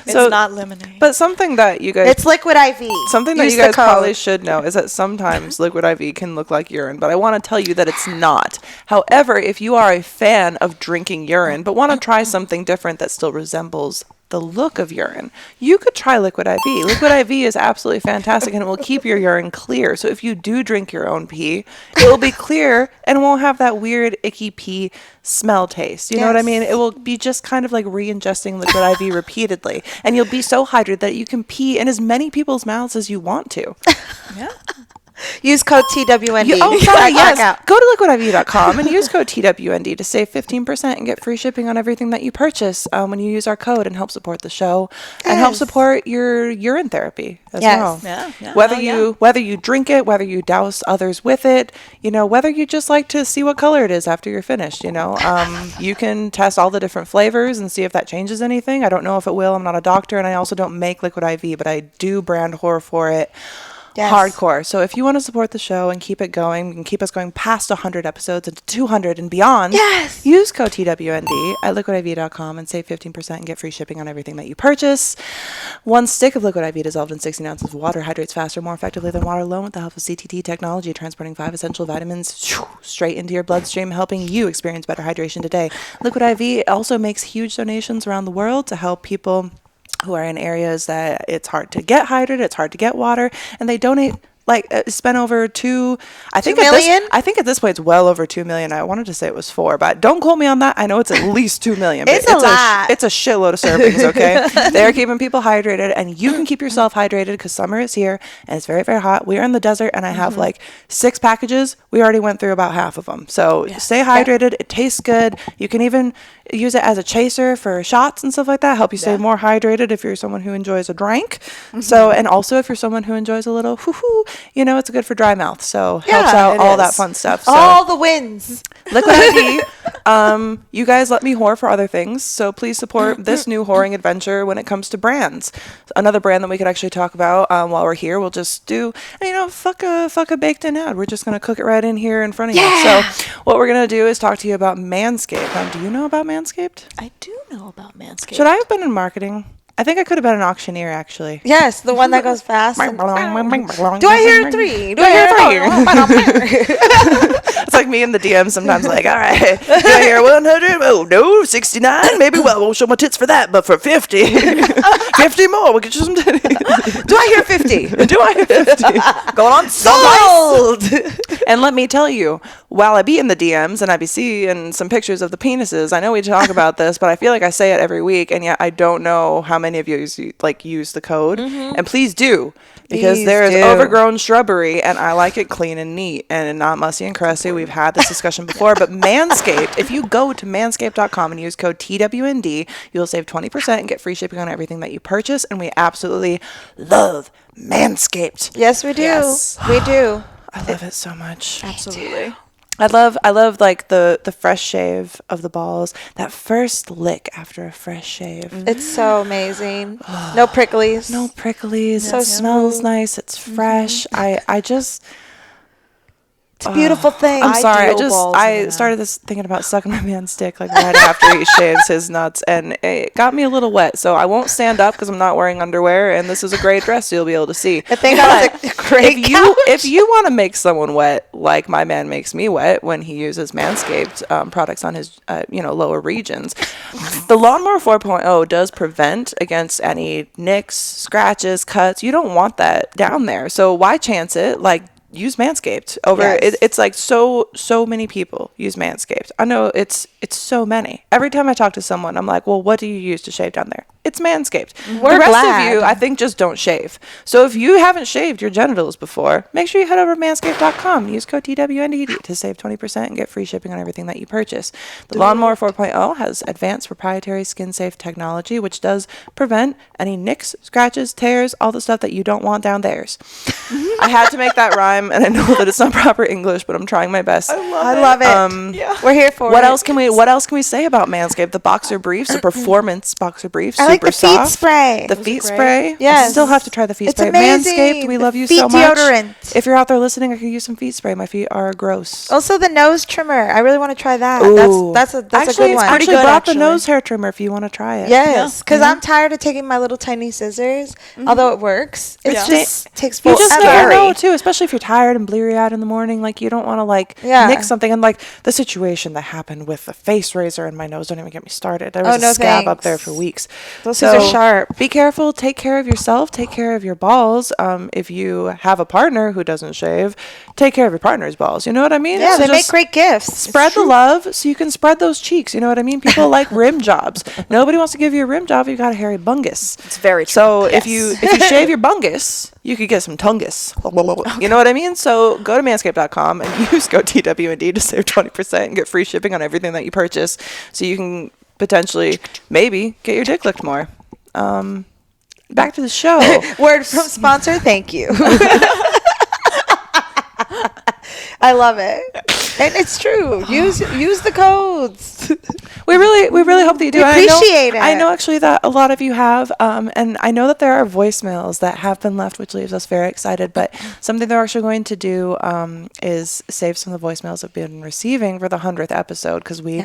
It's so- not lemonade. but something that you guys It's liquid IV. something that Use you the guys probably code. should know is that sometimes liquid IV can look like urine, but I want to tell you that it's not. However, if you are a fan of drinking urine but want to try something different that still resembles the look of urine, you could try liquid IV. Liquid IV is absolutely fantastic and it will keep your urine clear. So if you do drink your own pee, it will be clear and won't have that weird icky pee smell taste. You know what I mean? Yes. It will be just kind of like re-ingesting liquid IV repeatedly, and you'll be so hydrated that you can pee in as many people's mouths as you want to. Use code TWND. Sorry, yes. Checkout. Go to liquidiv.com and use code TWND to save 15% and get free shipping on everything that you purchase when you use our code, and help support the show and help Yes. support your urine therapy as Yes. well. Yeah. Whether you drink it, whether you douse others with it, whether you just like to see what color it is after you're finished, you can test all the different flavors and see if that changes anything. I don't know if it will. I'm not a doctor, and I also don't make liquid IV, but I do brand horror for it. Yes. Hardcore. So if you want to support the show and keep it going and keep us going past 100 episodes into 200 and beyond, Yes. use code TWND at liquidiv.com and save 15% and get free shipping on everything that you purchase. One stick of liquid IV dissolved in 16 ounces of water hydrates faster, more effectively than water alone with the help of CTT technology, transporting 5 essential vitamins straight into your bloodstream, helping you experience better hydration today. Liquid IV also makes huge donations around the world to help people who are in areas that it's hard to get hydrated, it's hard to get water, and they donate spent over I think at this point it's well over 2 million. I wanted to say it was 4, but don't quote me on that. I know it's at least 2 million. It's a lot. It's a shitload of servings, okay? They're keeping people hydrated, and you can keep yourself hydrated because summer is here and it's very, very hot. We are in the desert, and I have like 6 packages. We already went through about half of them. So stay hydrated. It tastes good. You can even use it as a chaser for shots and stuff like that. Help you stay more hydrated if you're someone who enjoys a drink. So, and also if you're someone who enjoys a little hoo-hoo, it's good for dry mouth. So helps out it all is. that fun stuff. So All the wins. Liquid IV. You guys let me whore for other things, so please support this new whoring adventure when it comes to brands. Another brand that we could actually talk about while we're here, we'll just do, fuck a baked in ad. We're just going to cook it right in here in front of you. So what we're going to do is talk to you about Manscaped. Now, do you know about Manscaped? I do know about Manscaped. Should I have been in marketing? I think I could have been an auctioneer, actually. Yes, the one that goes fast. Do Do I hear 3? Do I hear 3? It's like me in the DM sometimes, like, all right, do I hear 100? Oh, no, 69? Maybe, well, I won't show my tits for that, but for 50. 50 more, we'll get you some titties. Do I hear 50? Do I hear 50? Going on sold. And let me tell you, while I be in the DMs and I be seeing some pictures of the penises, I know we talk about this, but I feel like I say it every week, and yet I don't know how many of you use the code. And please do, because Please there is do. overgrown shrubbery, and I like it clean and neat and not musty and crusty. We've had this discussion before, but Manscaped, if you go to manscaped.com and use code TWND, you'll save 20% and get free shipping on everything that you purchase, and we absolutely love Manscaped. Yes, we do. Yes. We do. I love it so much. Absolutely. I love like the fresh shave of the balls. That first lick after a fresh shave. It's so amazing. No pricklies. No pricklies. So It smells smooth. nice. It's fresh. I just It's a beautiful thing. I'm sorry. Ideal balls in I the started this thinking about sucking my man's dick like right after he shaves his nuts, and it got me a little wet. So I won't stand up because I'm not wearing underwear, and this is a great dress, so you'll be able to see. I think I was a great If you want to make someone wet like my man makes me wet when he uses Manscaped products on his lower regions, the Lawnmower 4.0 does prevent against any nicks, scratches, cuts. You don't want that down there, so why chance it? Like, use Manscaped over it's like so many people use Manscaped. I know it's so many. Every time I talk to someone, I'm like, well, what do you use to shave down there? It's Manscaped. We're the rest glad. of you, I think, just don't shave. So if you haven't shaved your genitals before, make sure you head over to manscaped.com. Use code TWND to save 20% and get free shipping on everything that you purchase. The Lawnmower 4.0 has advanced proprietary skin-safe technology, which does prevent any nicks, scratches, tears, all the stuff that you don't want down theirs. I had to make that rhyme, and I know that it's not proper English, but I'm trying my best. I love it. We're here for What it. else can we say about Manscaped? The boxer briefs, the performance boxer briefs, I like super the feet soft. spray. The feet spray. Yes. I still have to try the feet It's spray. amazing. Manscaped, we The love you feet so much. deodorant. If you're out there listening, I could use some feet spray. My feet are gross. Also, the nose trimmer. I really want to try that. Ooh. That's a actually, good one. I actually good, brought actually. the nose hair trimmer if you want to try it. Yes, because I'm tired of taking my little tiny scissors. Although it works, it Yeah. just takes You forever. just never know, too, especially if you're tired and bleary-eyed in the morning. Like, you don't want to, like, nick something. And, like, the situation that happened with the face razor in my nose, don't even get me started. There was a scab up there for weeks. Those scissors are sharp. Be careful. Take care of yourself. Take care of your balls. If you have a partner who doesn't shave, take care of your partner's balls. You know what I mean? Yeah, So they make just great gifts. Spread the love so you can spread those cheeks. You know what I mean? People like rim jobs. Nobody wants to give you a rim job if you got a hairy bungus. It's very true. So if you shave your bungus, you could get some tungus. You know what I mean? So go to manscaped.com and use code TWND to save 20% and get free shipping on everything that you purchase. So you can potentially, maybe, get your dick licked more. Back to the show. Word from sponsor. Thank you. I love it, and it's true. Use the codes. We really hope that you do. We appreciate it. I know actually that a lot of you have, and I know that there are voicemails that have been left, which leaves us very excited. But something they're actually going to do is save some of the voicemails I've been receiving for the 100th episode, because we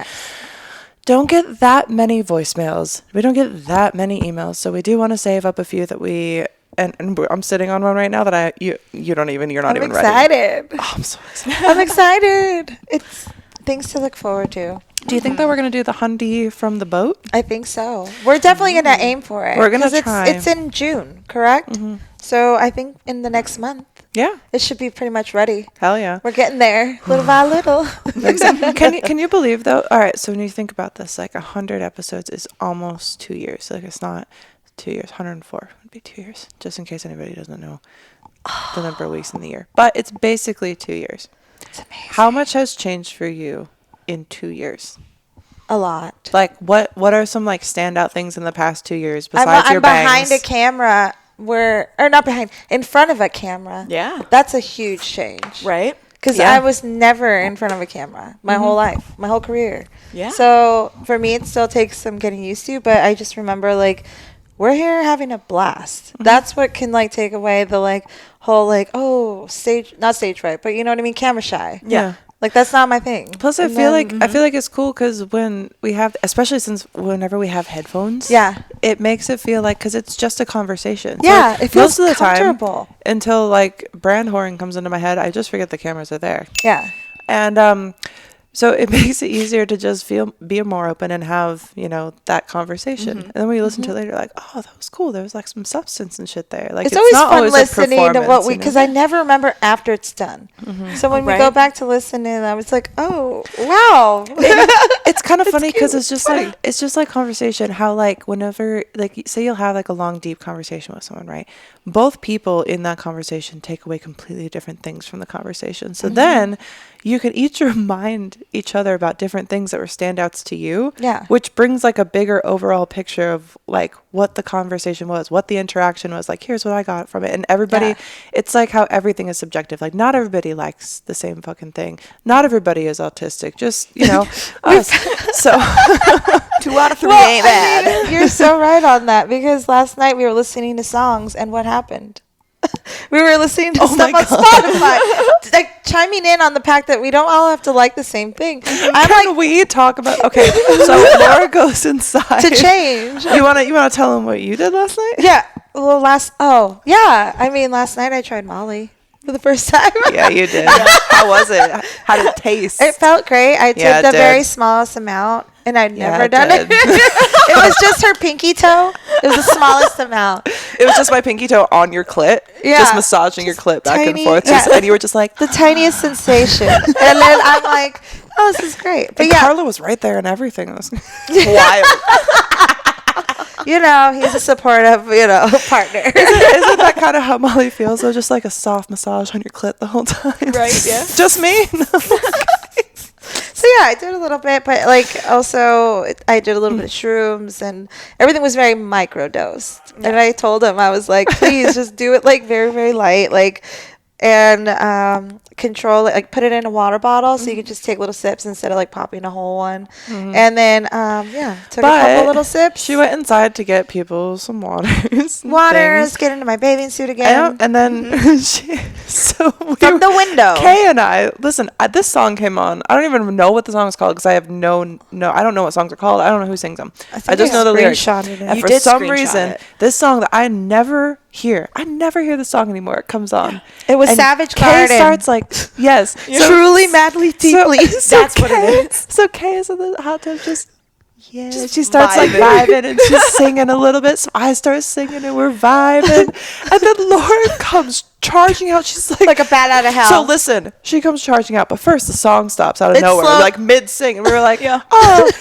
don't get that many voicemails. We don't get that many emails, so we do want to save up a few that we. And I'm sitting on one right now that you're not even ready. I'm excited. Oh, I'm so excited. I'm excited. It's things to look forward to. Do you think that we're gonna do the Hyundai from the boat? I think so. We're definitely gonna aim for it. We're gonna 'Cause try. It's in June, correct? So I think in the next month Yeah. it should be pretty much ready. Hell yeah. We're getting there, little by little. Can you believe though? All right, so when you think about this, like 100 episodes is almost 2 years. Like it's not 2 years. 104 would be 2 years, just in case anybody doesn't know the number of weeks in the year. But it's basically 2 years. It's amazing. How much has changed for you in 2 years? A lot. Like what are some like standout things in the past 2 years besides I'm your behind bangs? a camera not behind, in front of a camera. Yeah. That's a huge change. Right? Because Yeah. I was never in front of a camera my whole life, my whole career. Yeah. So for me, it still takes some getting used to, but I just remember like, we're here having a blast. That's what can like take away the like whole like, oh, not stage fright, but you know what I mean? Camera shy. Yeah. Like that's not my thing. Plus, I feel like it's cool because when we have, especially whenever we have headphones, it makes it feel like because it's just a conversation. Yeah, So it feels most of the comfortable. time until like brand whoring comes into my head, I just forget the cameras are there. Yeah. And so it makes it easier to just be more open and have, that conversation. And then when you listen to it later, you're like, oh, that was cool. There was like some substance and shit there. Like It's always not fun always a listening to what performance, because I never remember after it's done. So when we go back to listen and I was like, oh, wow. It's kind of funny because it's just like conversation. How like whenever like say you'll have like a long deep conversation with someone, right? Both people in that conversation take away completely different things from the conversation. So then you can each remind each other about different things that were standouts to you. Yeah. Which brings like a bigger overall picture of like what the conversation was, what the interaction was. Like, here's what I got from it. And everybody, it's like how everything is subjective. Like not everybody likes the same fucking thing. Not everybody is autistic. Just, us. So 2 out of 3 ain't bad. You're so right on that because last night we were listening to songs and what happened? We were listening to stuff on Spotify, like chiming in on the fact that we don't all have to like the same thing. Can we talk about? Okay, so Laura goes inside to change. You wanna tell them what you did last night? Yeah. Well, last night I tried Molly for the first time. Yeah, you did. How was it? How did it taste? It felt great. I Yeah, took it the did. very smallest amount, and I'd Yeah, never it done did. it. It was just her pinky toe. It was the smallest amount. It was just my pinky toe on your clit, just massaging your clit back and forth, and you were just like the tiniest sensation, and then I'm like, oh, this is great. But Carla was right there and everything. It was wild. He's a supportive, partner. Isn't that kind of how Molly feels? Though, just like a soft massage on your clit the whole time. Right? Yeah. Just me. No. So yeah, I did a little bit, but also I did a little bit of shrooms, and everything was very micro dosed. Yeah. And I told him, I was like, please just do it very, very light, and control it, put it in a water bottle so you could just take little sips instead of popping a whole one. And then took a couple little sips. She went inside to get people some waters, get into my bathing suit again, and then from the window, Kay and I listen. This song came on. I don't even know what the song is called because I have no. I don't know what songs are called. I don't know who sings them. I just know the lyrics. And for some reason, this song that I never hear this song anymore. It comes on. It was Savage Garden. Kay starts yes, truly, madly, deeply. That's what it is. So Kay is in the hot tub, just she starts vibing and she's singing a little bit. So I start singing and we're vibing, and then Laura comes charging out. She's like a bat out of hell. So listen, she comes charging out, but first the song stops out of nowhere, mid sing, and we were like, oh,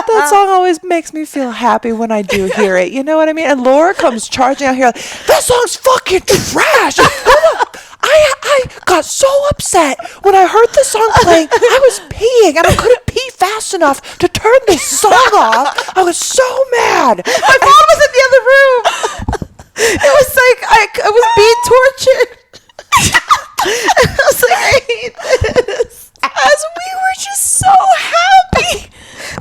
that song always makes me feel happy when I do hear it. You know what I mean? And Laura comes charging out here, that song's fucking trash. I got so upset when I heard the song playing. I was peeing and I couldn't pee fast enough to turn this song off. I was so mad. My phone was in the other room. It was I was being tortured. I was like, I hate this. As we were just so happy.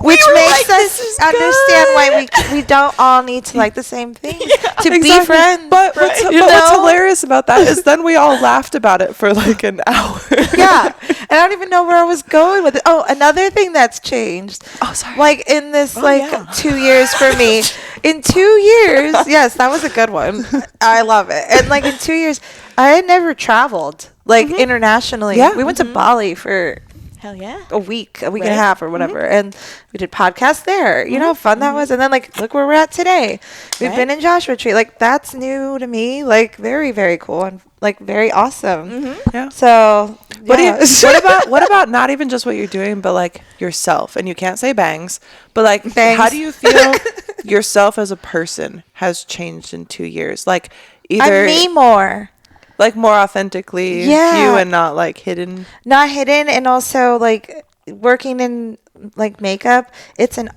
Which makes us understand why we don't all need to like the same thing to be friends. But what's hilarious about that is then we all laughed about it for an hour. Yeah. And I don't even know where I was going with it. Oh, another thing that's changed. Oh, sorry. In this 2 years for me. In 2 years, yes, that was a good one. I love it. And in 2 years, I had never traveled internationally. Yeah. We went to Bali for hell yeah, a week and a half or whatever, and we did podcasts there. You know how fun that was. And then look where we're at today. We've been in Joshua Tree. That's new to me. Very, very cool and very awesome. Yeah. So what about not even just what you're doing, but yourself? And you can't say bangs, but bangs. How do you feel yourself as a person has changed in 2 years? Either I'm me more. More authentically you and not hidden. Not hidden, and also working in makeup, it's an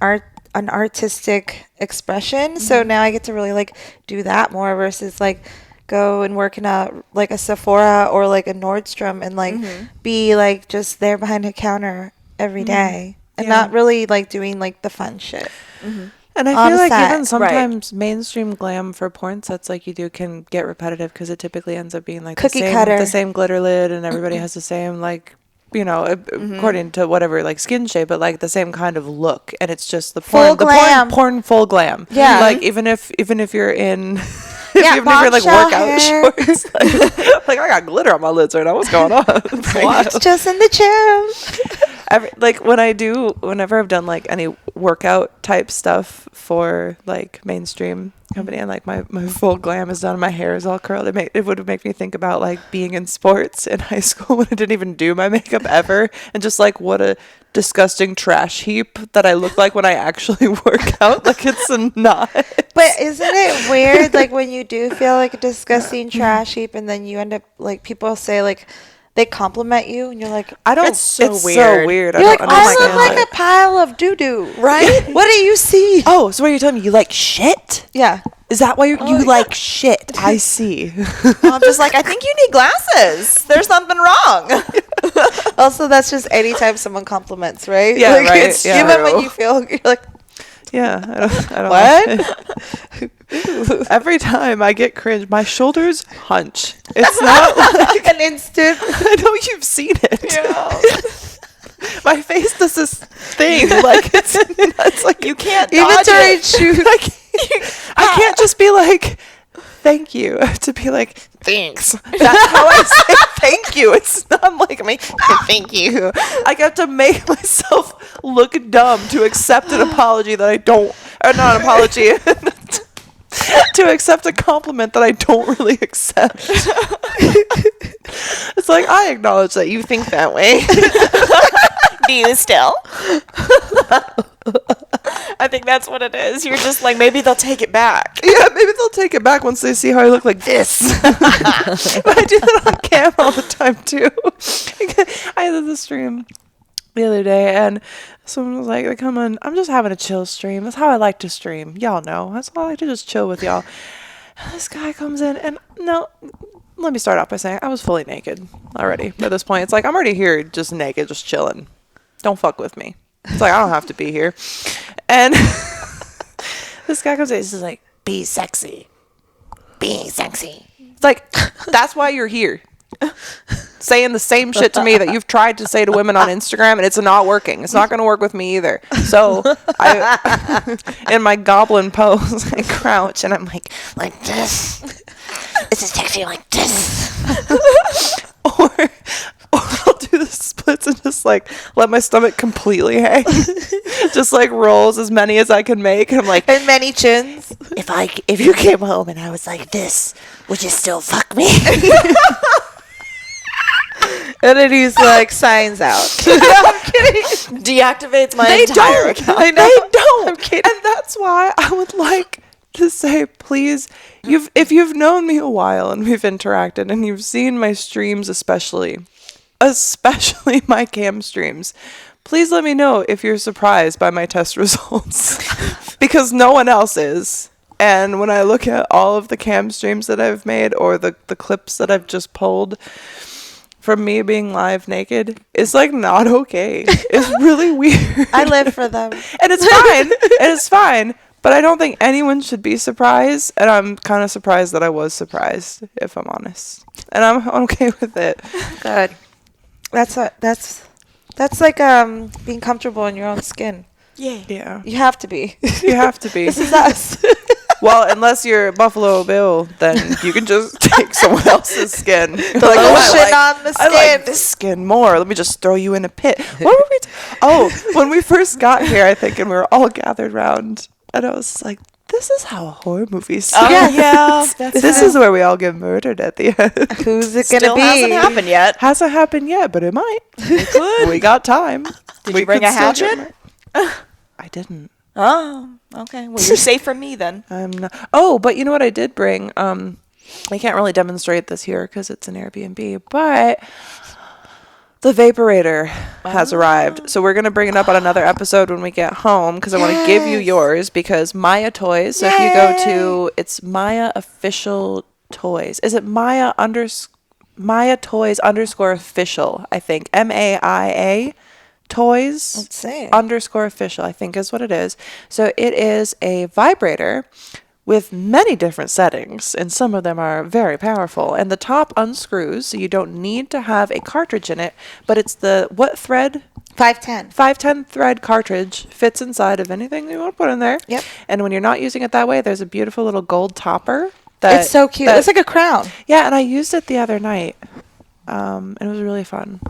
artistic expression. So now I get to really do that more versus go and work in a Sephora or a Nordstrom and be just there behind a counter every day and not really doing the fun shit. And I feel even sometimes mainstream glam for porn sets you do can get repetitive because it typically ends up being cookie cutter, the same glitter lid, and everybody has the same according to whatever skin shape, but the same kind of look, and it's just the porn, porn full glam. Yeah, even if you're in. Even if you're workout hair. Shorts, I got glitter on my lids right now. What's going on? It's just in the gym. Whenever I've done any workout type stuff for mainstream company, and my full glam is done, my hair is all curled. It would make me think about being in sports in high school when I didn't even do my makeup ever, and just what a disgusting trash heap that I look like when I actually work out. It's not. But isn't it weird when you do feel like a disgusting trash heap, and then you end up people say they compliment you, and you're like, I don't. It's so it's weird. So weird. You're I look like a pile of doo doo, right? What do you see? Oh, so what you're telling me? You like shit? Yeah. Is that why you like shit? I see. I'm just I think you need glasses. There's something wrong. Also, that's just anytime someone compliments, right? Yeah, right. It's even when you feel you're yeah, I don't what? Every time I get cringe, my shoulders hunch. It's not an instant. I know you've seen it. Yeah. My face does this thing. It's you can't even dodge during it. shoot. I can't just be thank you, to be thanks. That's how I say thank you. It's not thank you. I have to make myself look dumb to accept an apology that I don't, or not an apology. to accept a compliment that I don't really accept. It's like, I acknowledge that you think that way. Do you still? I think that's what it is. You're just like, maybe they'll take it back. Yeah, maybe they'll take it back once they see how I look like this. But I do that on cam all the time, too. I did the stream the other day, and someone was like, come on, I'm just having a chill stream. That's how I like to stream. Y'all know. That's how I like to just chill with y'all. And this guy comes in, and no, let me start off by saying I was fully naked already. At this point, it's like, I'm already here just naked, just chilling. Don't fuck with me. It's like, I don't have to be here. And this guy comes in, he's just like, be sexy. Be sexy. It's like, that's why you're here. Saying the same shit to me that you've tried to say to women on Instagram, and it's not working. It's not going to work with me either. So I, in my goblin pose, I crouch and I'm like this. This is sexy like this. Or I'll do the splits and just like let my stomach completely hang. Just like rolls as many as I can make. And I'm like, And many chins. if you came home and I was like this, would you still fuck me? And then he's like, signs out. I'm kidding. Deactivates my entire account. They don't. I'm kidding. And that's why I would like to say, please, if you've known me a while and we've interacted and you've seen my streams, especially my cam streams, please let me know if you're surprised by my test results. Because no one else is. And when I look at all of the cam streams that I've made or the clips that I've just pulled from me being live naked, it's like not okay. It's really weird. I live for them. And it's fine. And it's fine. But I don't think anyone should be surprised. And I'm kind of surprised that I was surprised, if I'm honest. And I'm okay with it. Good. That's like being comfortable in your own skin. Yeah. You have to be. You have to be. This is us. Well, unless you're Buffalo Bill, then you can just take someone else's skin. The lotion on the I skin. like this skin more. Let me just throw you in a pit. What were we when we first got here, I think, and we were all gathered around, and I was like, this is how a horror movie starts. Yeah. This is where we all get murdered at the end. Who's it going to Still be? hasn't happened yet. Hasn't happened yet, but it might. It could. We got time. Did We you bring could a still hatchet? I didn't. Oh, okay. Well, you're safe from me then. I'm not. Oh, but you know what I did bring? I can't really demonstrate this here because it's an Airbnb, but the vaporator has arrived. So we're going to bring it up on another episode when we get home because I want to give you yours because Maya Toys. So if you go to, it's Maya Official Toys. Is it Maya Toys _official, I think. MAIA Toys Let's see. _official, I think is what it is. So it is a vibrator with many different settings, and some of them are very powerful. And the top unscrews, so you don't need to have a cartridge in it, but it's the, what thread? 510. 510 thread cartridge, fits inside of anything you want to put in there. Yep. And when you're not using it that way, there's a beautiful little gold topper. It's so cute. It's like a crown. Yeah, and I used it the other night. And it was really fun.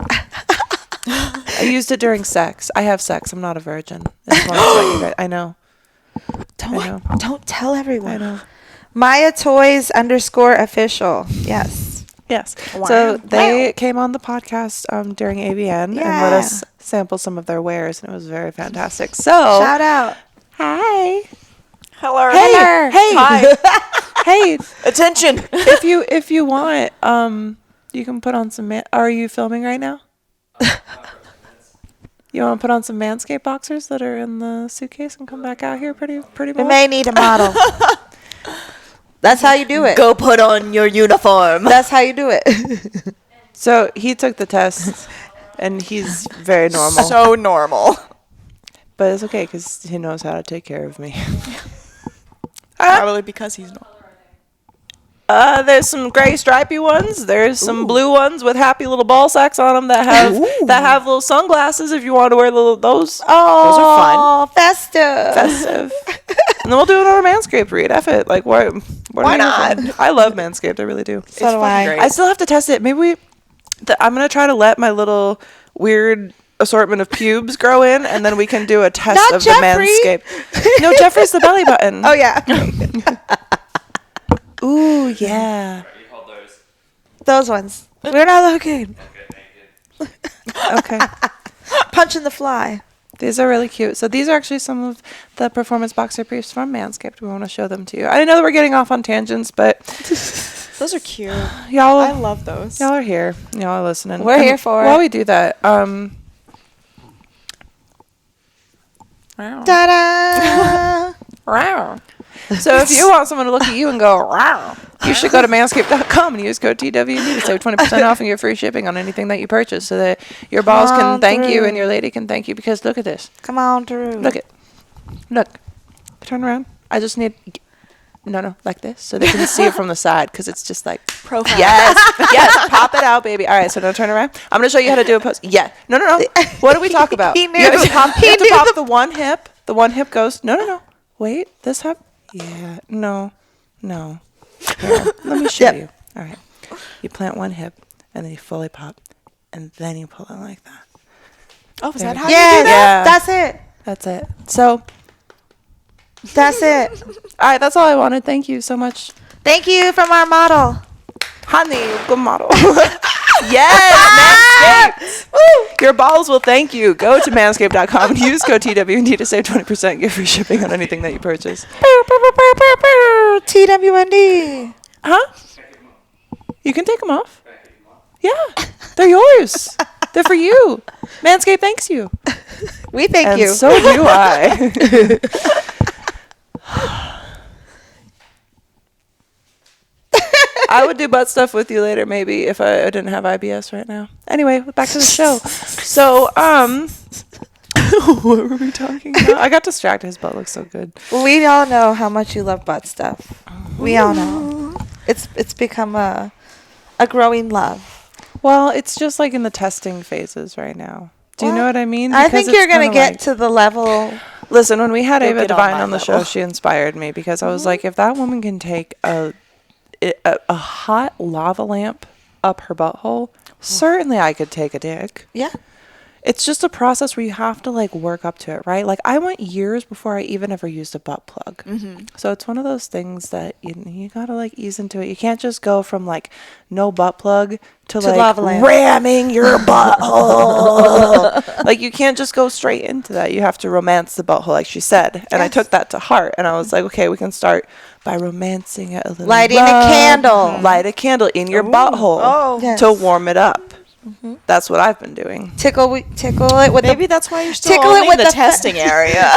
I used it during sex. I have sex. I'm not a virgin. I just wanted to let you guys- I know. Don't tell everyone. I know. Maya Toys _official. Yes. Yes. Wow. So they came on the podcast during AVN and let us sample some of their wares, and it was very fantastic. So Shout out. hi. Hello. Hey. Hi. Hey. Attention. If you want, you can put on some. Are you filming right now? You want to put on some Manscaped boxers that are in the suitcase and come back out here pretty We much? may need a model. That's how you do it. Go put on your uniform. That's how you do it. So he took the test, and he's very normal. So normal. But it's okay because he knows how to take care of me. Probably because he's normal. There's some gray stripy ones. There's some blue ones with happy little ball sacks on them that have little sunglasses if you want to wear those. Oh, Those are fun. Festive. And then we'll do another Manscaped read. F it. Like, why not? I love Manscaped. I really do. So do I. great. I still have to test it. Maybe I'm going to try to let my little weird assortment of pubes grow in, and then we can do a test Not of Jeffrey. the Manscaped. No, Jeffrey's the belly button. Oh, yeah. Ooh, yeah. Those ones. We're not looking. Okay. Punching the fly. These are really cute. So these are actually some of the performance boxer briefs from Manscaped. We want to show them to you. I know that we're getting off on tangents, but Those are cute. y'all, I love those. y'all are here. Y'all are listening. We're And here for while it. we do that, Ta-da! Wow. So if you want someone to look at you and go, wow, you should go to manscaped.com and use code TWD to save 20% off and get free shipping on anything that you purchase so that your balls Come can on thank you through. and your lady can thank you because look at this. Come on through. Look. Turn around. I just need, no, like this so they can see it from the side because it's just like, Profile. yes, pop it out, baby. All right, so now turn around. I'm going to show you how to do a pose. Yeah, no. What do we talk about? He knew. You have to pop the one hip. The one hip goes, no. Wait, this hip? Yeah, no. Here, let me show Yep. you. All right. You plant one hip, and then you fully pop, and then you pull it like that. Oh, is There that we how go. you Yes, do that? Yeah. that's it. That's it. So, That's it. all right, that's all I wanted. Thank you so much. Thank you from our model. Honey, good model. Yes, Manscaped. Woo! Your balls will thank you. Go to manscaped.com and use code TWND to save 20%. Get free shipping on anything that you purchase. TWND. Huh? You can take them off. Yeah, they're yours. They're for you. Manscaped thanks you. We thank And you. so do I. I would do butt stuff with you later, maybe, if I didn't have IBS right now. Anyway, back to the show. So, what were we talking about? I got distracted. His butt looks so good. We all know how much you love butt stuff. We all know. It's become a growing love. Well, it's just like in the testing phases right now. Do you know what I mean? I Because think you're it's gonna kinda get like- to the level. Listen, when we had You'll Ava get on Devine my on the level. show, she inspired me because I was like, if that woman can take a hot lava lamp up her butthole, certainly I could take a dick. Yeah. It's just a process where you have to like work up to it, right? Like I went years before I even ever used a butt plug. So it's one of those things that you gotta like ease into it. You can't just go from like no butt plug to like lava lamp. ramming your butthole. Like you can't just go straight into that. You have to romance the butthole, like she said. And I took that to heart, and I was like, okay, we can start by romancing it a little. Lighting a rub. candle. Light a candle in your butthole Oh. Yes. to warm it up. That's what I've been doing. Tickle it with Maybe that's why you're still Tickle it only with in the the testing area.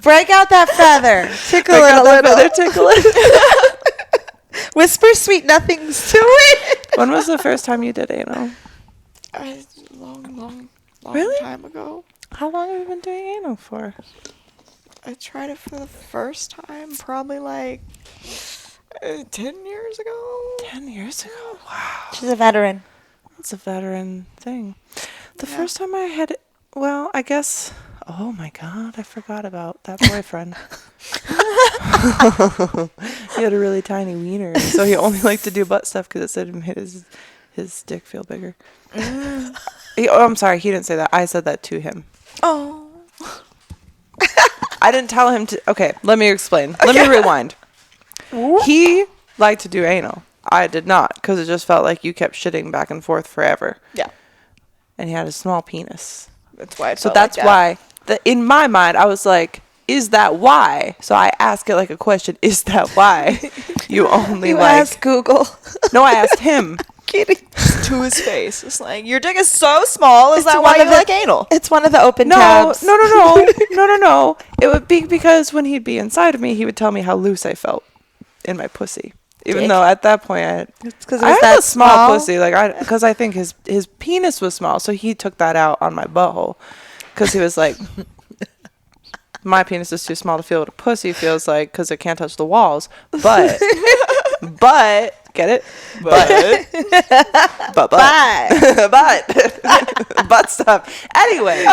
break out that feather. Tickle it a little. Tickle it. Whisper sweet nothings to it. When was the first time you did anal? Long Really? time ago. How long have you been doing anal for? I tried it for the first time probably like 10 years ago. 10 years ago. Wow. She's a veteran. That's a veteran thing. The first time I had, well, I guess, oh my God, I forgot about that boyfriend. He had a really tiny wiener, so he only liked to do butt stuff because it said it made his dick feel bigger. I'm sorry, he didn't say that. I said that to him. Oh. I didn't tell him to. Okay, let me explain. Let me rewind. He liked to do anal. I did not, because it just felt like you kept shitting back and forth forever. Yeah. And he had a small penis. That's why. So that's why, in my mind, I was like, is that why? So I asked it like a question, is that why you only You like... ask Google. No, I asked him. Kidding. to his face. It's like, your dick is so small. Is It's that one why of you the- like anal? It's one of the open No, tabs. no. It would be because when he'd be inside of me, he would tell me how loose I felt in my pussy. Even Dick? though at that point I had... It's because I had a small pussy, like because I think his penis was small, so he took that out on my butthole, because he was like, my penis is too small to feel what a pussy feels like because it can't touch the walls, but get it, but butt stuff. Anyway,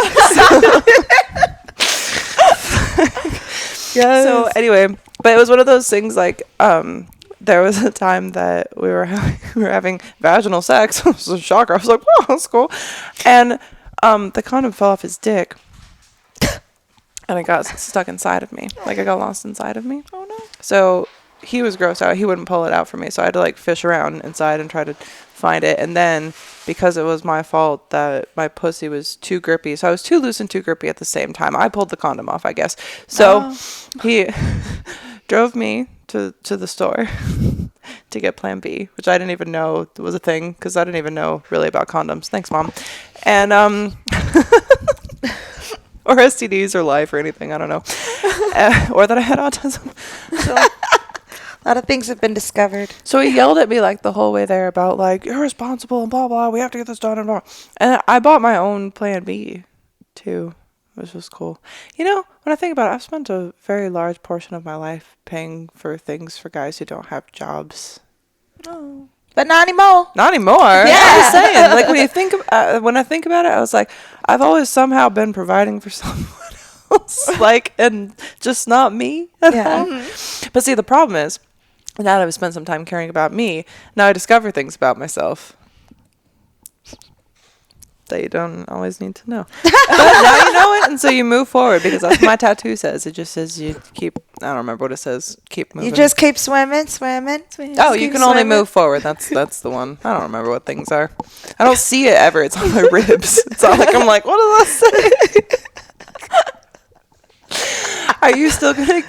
so anyway, but it was one of those things like there was a time that we were having vaginal sex. It was a shocker. I was like, "Wow, that's cool," and the condom fell off his dick, and it got stuck inside of me. Like it got lost inside of me. Oh no. So he was grossed out. He wouldn't pull it out for me, so I had to like fish around inside and try to find it. And then because it was my fault that my pussy was too grippy, so I was too loose and too grippy at the same time. I pulled the condom off, I guess. So he drove me to the store to get Plan B, which I didn't even know was a thing because I didn't even know really about condoms. Thanks, Mom. And or STDs or life or anything, I don't know. Or that I had autism. So, A lot of things have been discovered. so he yelled at me like the whole way there about like, you're responsible and blah, blah, we have to get this done and blah. And I bought my own Plan B too, which was cool. You know, when I think about it, I've spent a very large portion of my life paying for things for guys who don't have jobs. But not anymore. Not anymore. I'm just saying. Like when I think about it, I was like, I've always somehow been providing for someone else, like, and just not me. Yeah. But see, the problem is, now that I've spent some time caring about me, now I discover things about myself that you don't always need to know. But now you know it, and so you move forward, because that's what my tattoo says. It just says you keep, I don't remember what it says, keep moving. You just keep swimming. Oh, you can only move forward. That's the one. I don't remember what things are. I don't see it ever. It's on my ribs. It's all like, I'm like, what does that say? Are you still gonna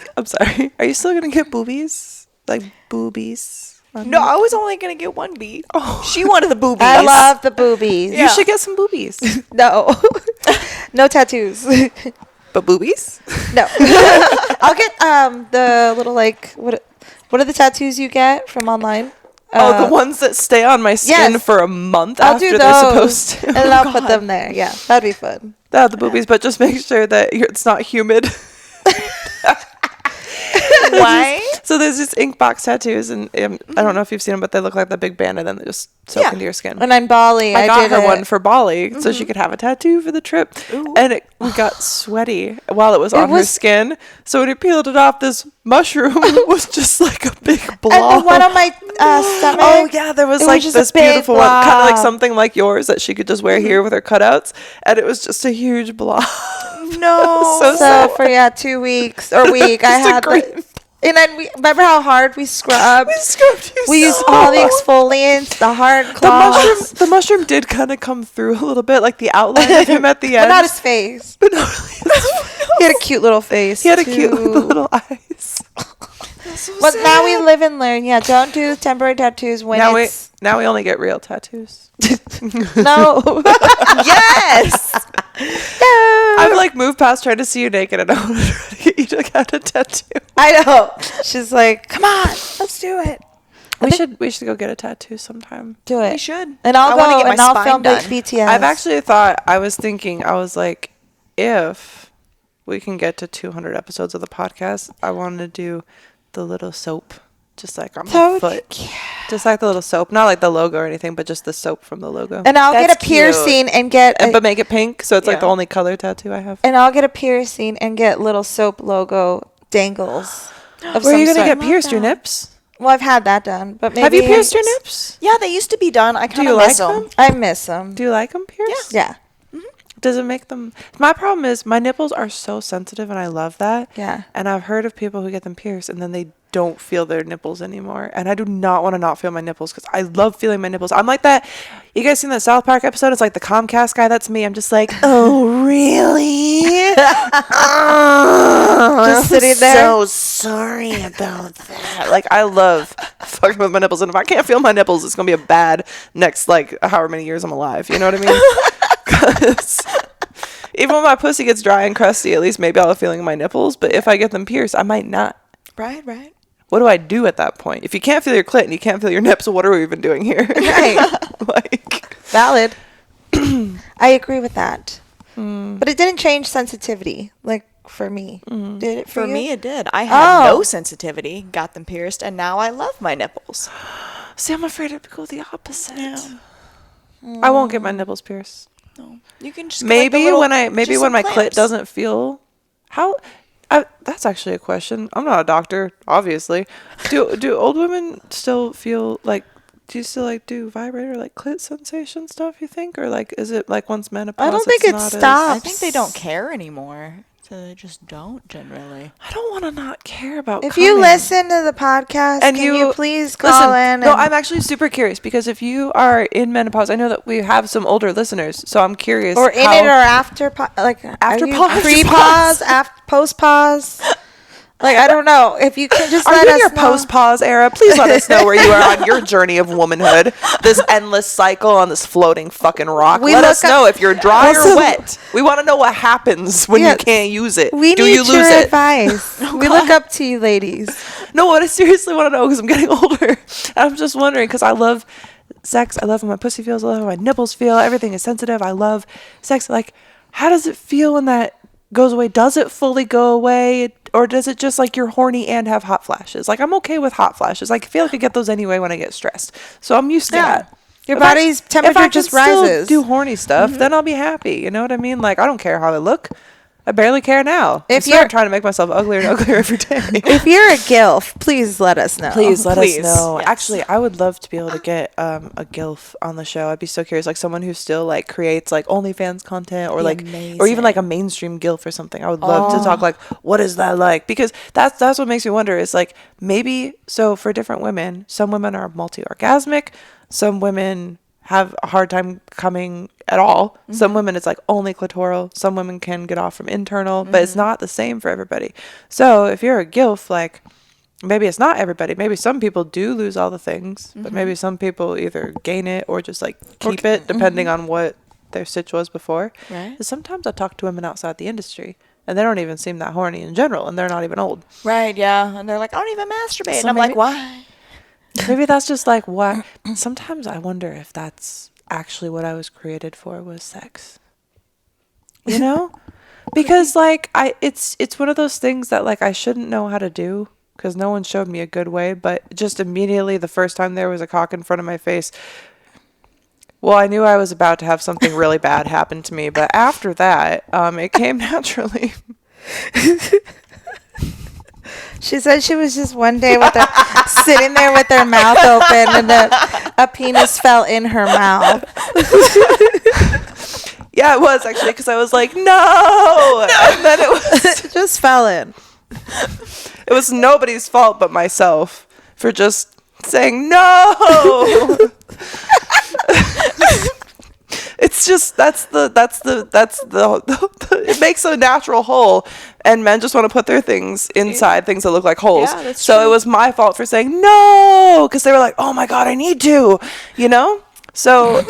get boobies? Like boobies? No, I was only gonna get one B. She wanted the boobies. I love the boobies. You should get some boobies. No. No tattoos. But boobies? No. I'll get the little like what are the tattoos you get from online? The ones that stay on my skin for a month I'll after do they're those, supposed to. and then I'll put them there. Yeah, that'd be fun. The boobies, but just make sure that it's not humid. Why? So there's these ink box tattoos, and I don't know if you've seen them, but they look like the big band, and then they just soak into your skin. When I'm Bali, I got did her it. one for Bali, so she could have a tattoo for the trip. Ooh. And we got sweaty while it was on her skin. So when he peeled it off, this mushroom was just like a big blob. And the one on my stomach. Oh yeah, there was It like was just this a big beautiful one, kind of like blob. something like yours that she could just wear here with her cutouts, and it was just a huge blob. No. So sad. So for 2 weeks or week, I Just a had green and then we remember how hard we scrubbed. We scrubbed you We used so all the hard. exfoliants, the hard The cloths. mushroom did kind of come through a little bit, like the outline of him at the But end. not his face. But not really. He had a cute little face. He had a too. cute little eyes. But now we live and learn. Yeah, don't do temporary tattoos when Now it's we only get real tattoos. no. Yes. I've like moved past trying to see you naked, and I want to try to get you to get a tattoo. I know. She's like, come on, let's do it. We should go get a tattoo sometime. Do it. We should. And I'll I wanna go get my and I'll spine film done. BTS. I've actually thought, I was like, if we can get to 200 episodes of the podcast, I want to do the little soap, just like on my foot. Just like the little soap. Not like the logo or anything, but just the soap from the logo. And I'll get a That's cute. piercing and get But make it pink, so it's like the Yeah. only color tattoo I have. and I'll get a piercing and get little soap logo dangles. Of Where are you some going to sort. get pierced? Your nips? Well, I've had that done, but maybe Have you pierced your nips? Yeah, they used to be done. I kind you of like miss them. them? I miss them. Do you like them pierced? Yeah. Does it make them... My problem is my nipples are so sensitive, and I love that. Yeah. And I've heard of people who get them pierced, and then they don't feel their nipples anymore. And I do not want to not feel my nipples, because I love feeling my nipples. I'm like that... You guys seen that South Park episode? It's like the Comcast guy. That's me. I'm just like, oh, really? Just sitting there. So sorry about that. Like, I love fucking with my nipples. And if I can't feel my nipples, it's going to be a bad next, like, however many years I'm alive. You know what I mean? 'Cause even when my pussy gets dry and crusty, at least maybe I'll have feeling in my nipples. But if I get them pierced, I might not. Right. What do I do at that point? If you can't feel your clit and you can't feel your nips, what are we even doing here? Right. Like, Valid. I agree with that. But it didn't change sensitivity, like for me. Did it for For you? me, it did. I had Oh. no sensitivity, got them pierced, and now I love my nipples. see, I'm afraid it'd go the opposite. I won't get my nipples pierced. No, you can just get, like, the Maybe little- when just when some my clit clamps. doesn't feel how. That's actually a question. I'm not a doctor, obviously. Do old women still feel like? Do you still like do vibrator like clit sensation stuff? You think, or like is it like once menopause? I don't think it's it not as- stops. I think they don't care anymore. So they just don't generally. I don't want to not care about If coming. you listen to the podcast, and can you please call in? No, I'm actually super curious because if you are in menopause, I know that we have some older listeners, so I'm curious. Or in it or after, After pause, pre-pause, after post-pause. Like, I don't know. If you can just Are let you us in your know. post-pause era? Please let us know where you are on your journey of womanhood. This endless cycle on this floating fucking rock. Let us know if you're dry or wet. We want to know what happens when you can't use it. We Do need you lose your it? advice. We look up to you, ladies. No, what I seriously want to know because I'm getting older. I'm just wondering because I love sex. I love how my pussy feels. I love how my nipples feel. Everything is sensitive. I love sex. Like, how does it feel when that goes away? Does it fully go away, or does it just like you're horny and have hot flashes? Like, I'm okay with hot flashes. Like, I feel like I get those anyway when I get stressed, so I'm used to that. Your body's temperature just rises. Do horny stuff, then I'll be happy. You know what I mean? Like, I don't care how I look. I barely care now. If I'm trying to make myself uglier and uglier every day. If you're a GILF, please let us know. Please let us know. Yes. Actually, I would love to be able to get a GILF on the show. I'd be so curious, like someone who still like creates like OnlyFans content, or like, or even like a mainstream GILF or something. I would love to talk like, what is that like? Because that's what makes me wonder. Is like maybe so for different women, some women are multi-orgasmic, some women have a hard time coming at all. Some women it's like only clitoral. Some women can get off from internal, but it's not the same for everybody. So if you're a GILF, like maybe it's not everybody. Maybe some people do lose all the things, but maybe some people either gain it or just like keep it, depending on what their stitch was before. Right. 'Cause sometimes I talk to women outside the industry and they don't even seem that horny in general, and they're not even old. Right, yeah. And they're like, I don't even masturbate. So and I'm like, maybe- why? Maybe that's just like what. Sometimes I wonder if that's actually what I was created for, was sex. You know, because like it's one of those things that like I shouldn't know how to do because no one showed me a good way. But just immediately the first time there was a cock in front of my face, well, I knew I was about to have something really bad happen to me. But after that, it came naturally. She said she was just one day with her sitting there with her mouth open, and a penis fell in her mouth. Yeah, it was actually because I was like, no! And then it Just fell in. was nobody's fault but myself for just saying no. It's just that's the it makes a natural hole, and men just want to put their things inside things that look like holes. Yeah, that's so true. it was my fault for saying no, because they were like, oh my god, I need to, you know. So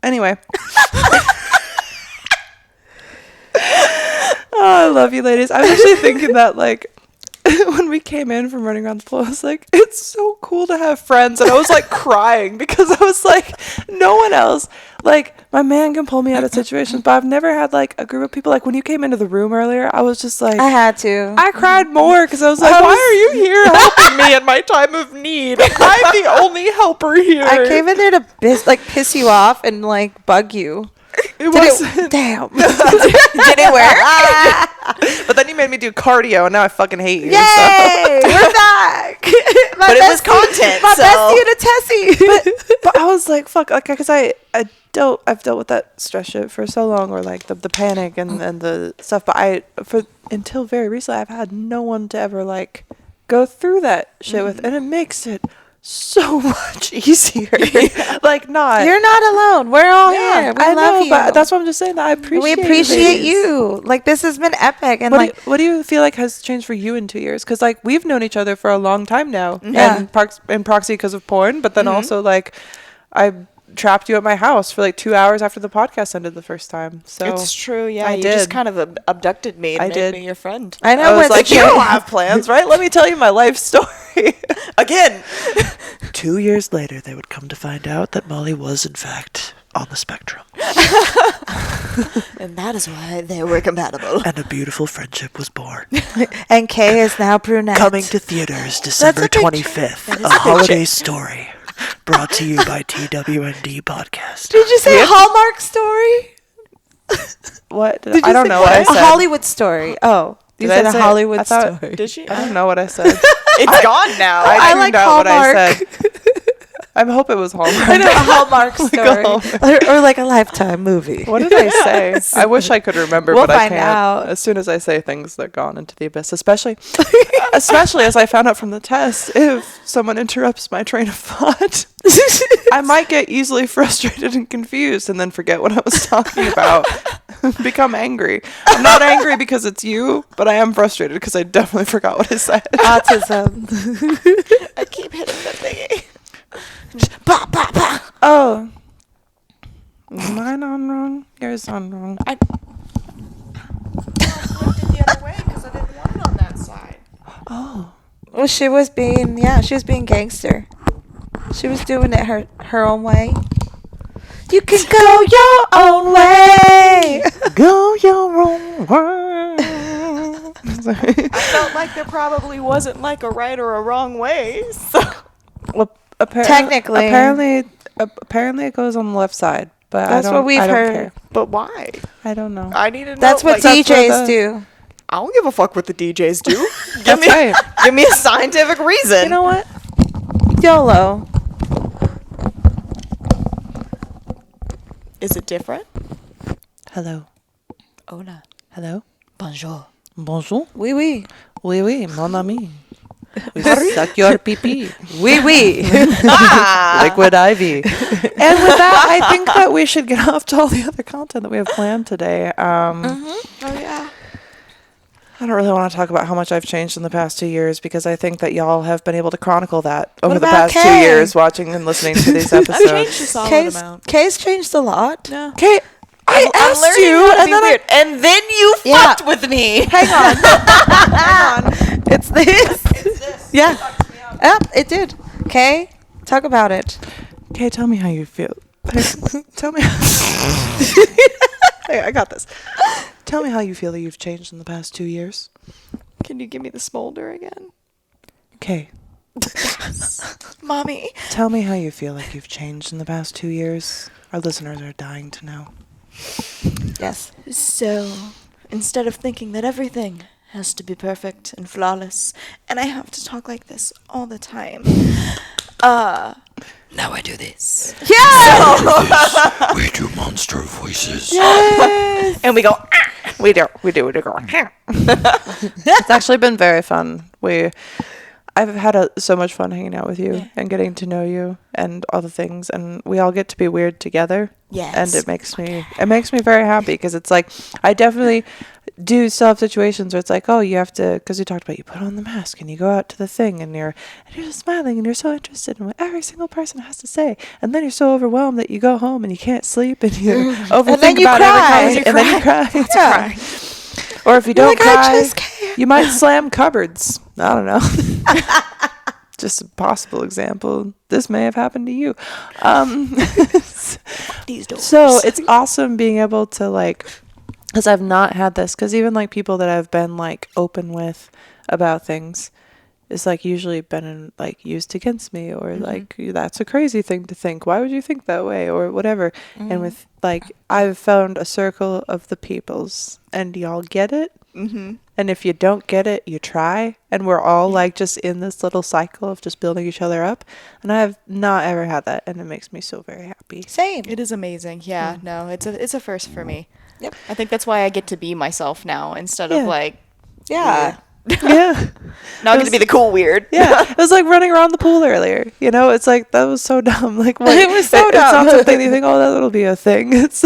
anyway. Oh, I love you, ladies. I was actually thinking that like when we came in from running around the pool, I was like, it's so cool to have friends. And I was like crying because I was like, no one else. Like, my man can pull me out of situations, but I've never had like a group of people. Like, when you came into the room earlier, I was just like, I had to. I cried more because I was like, why are you here helping me in my time of need? I'm the only helper here. I came in there to piss you off and like bug you. It was Damn. Did it work? But then you made me do cardio, and now I fucking hate you. Yay! We're back. But it was content, My so. bestie and a Tessie. But I was like, fuck, like, because I've dealt with that stress shit for so long, or like the panic and the stuff. But until very recently, I've had no one to ever like go through that shit with, and it makes it so much easier. Like, not. You're not alone. We're all here. We I love know, you. but that's what I'm just saying. That I appreciate. We appreciate ladies. you. Like, this has been epic. And What do you feel like has changed for you in 2 years? Because like we've known each other for a long time now, Yeah. and in proxy because of porn, but then also like I trapped you at my house for like 2 hours after the podcast ended the first time. So It's true, yeah. I You just did. kind of abducted me and I made did. me your friend. I know I was what's like, you don't have plans, right? Let me tell you my life story. Again. 2 years later, they would come to find out that Molly was, in fact, on the spectrum. And that is why they were compatible. And a beautiful friendship was born. And Kay is now brunette. Coming to theaters December 25th, a holiday story. Brought to you by TWND Podcast. Did you say a Hallmark story? What? Did you I don't say know what I A said. Hollywood story. Oh, you Did said I a say- Hollywood I thought- story. Did she? I don't know what I said. It's gone now. I I tuned like out what I Hallmark. said. I hope it was Hallmark. I know, a Hallmark Like a story. Hallmark. Or like a Lifetime movie. What did I say? I wish I could remember, We'll but I find can't. out. As soon as I say things, they're gone into the abyss. Especially as I found out from the test, if someone interrupts my train of thought, I might get easily frustrated and confused, and then forget what I was talking about. Become angry. I'm not angry because it's you, but I am frustrated because I definitely forgot what I said. Autism. I keep hitting the thingy. Oh. Mine on wrong? Yours on wrong. I flipped it the other way because I didn't want it on that side. Oh. Well, she was being gangster. She was doing it her own way. You can go your own way. Go your own way. Sorry. I felt like there probably wasn't like a right or a wrong way. So. Well, Technically. apparently it goes on the left side, but That's what we've I don't heard. care. But why? I don't know. I need to know. That's what like, that's where DJs the- do. I don't give a fuck what the DJs do. That's right. Give me a scientific reason. You know what? YOLO. Is it different? Hello. Hola. Hello. Bonjour. Bonjour. Oui, oui. Oui, oui, mon ami. We suck your pee-pee. Oui, oui. Liquid Ivy. And with that, I think that we should get off to all the other content that we have planned today. Oh yeah. I don't really want to talk about how much I've changed in the past 2 years because I think that y'all have been able to chronicle that over the about past 2 Kay? years watching and listening to these I've changed a episodes. solid amount. Kay's changed a lot. No. Okay, I I'm asked learning you, how to and be then weird. And then you Yeah. fucked with me. Hang on. Hang on. It's this. Yeah. Yep, it did. Kay, talk about it. Okay, tell me how you feel. Tell me. Hey, I got this. Tell me how you feel that you've changed in the past 2 years. Can you give me the smolder again? Okay, Mommy. tell me how you feel like you've changed in the past 2 years. Our listeners are dying to know. Yes. So, instead of thinking that everything has to be perfect and flawless, and I have to talk like this all the time, now I do this. Yeah. We do monster voices. And we go, We do. It's actually been very fun. I've had so much fun hanging out with you and getting to know you and all the things, and we all get to be weird together. Yes. And it makes me very happy because it's like I definitely do still have situations where it's like, oh, you have to, because we talked about you put on the mask and you go out to the thing and you're just smiling and you're so interested in what every single person has to say, and then you're so overwhelmed that you go home and you can't sleep and you overthink then you about cry. every conversation, and then you cry. Yeah. Or if you You're don't like, "I cry, just can't." you might slam cupboards. I don't know. Just a possible example. This may have happened to you. these doors. So it's awesome being able to because I've not had this, because even people that I've been open with about things, it's usually been used against me, or that's a crazy thing to think. Why would you think that way, or whatever? And with I've found a circle of the peoples, and y'all get it. Mm-hmm. And if you don't get it, you try. And we're all just in this little cycle of just building each other up. And I have not ever had that, and it makes me so very happy. Same. It is amazing. Yeah, no, it's a first for me. Yep. I think that's why I get to be myself now instead of Yeah. Yeah. now I get to be the cool weird. Yeah, it was like running around the pool earlier. It's that was so dumb. What? It was so It's not dumb. something that you think, oh, that'll be a thing. It's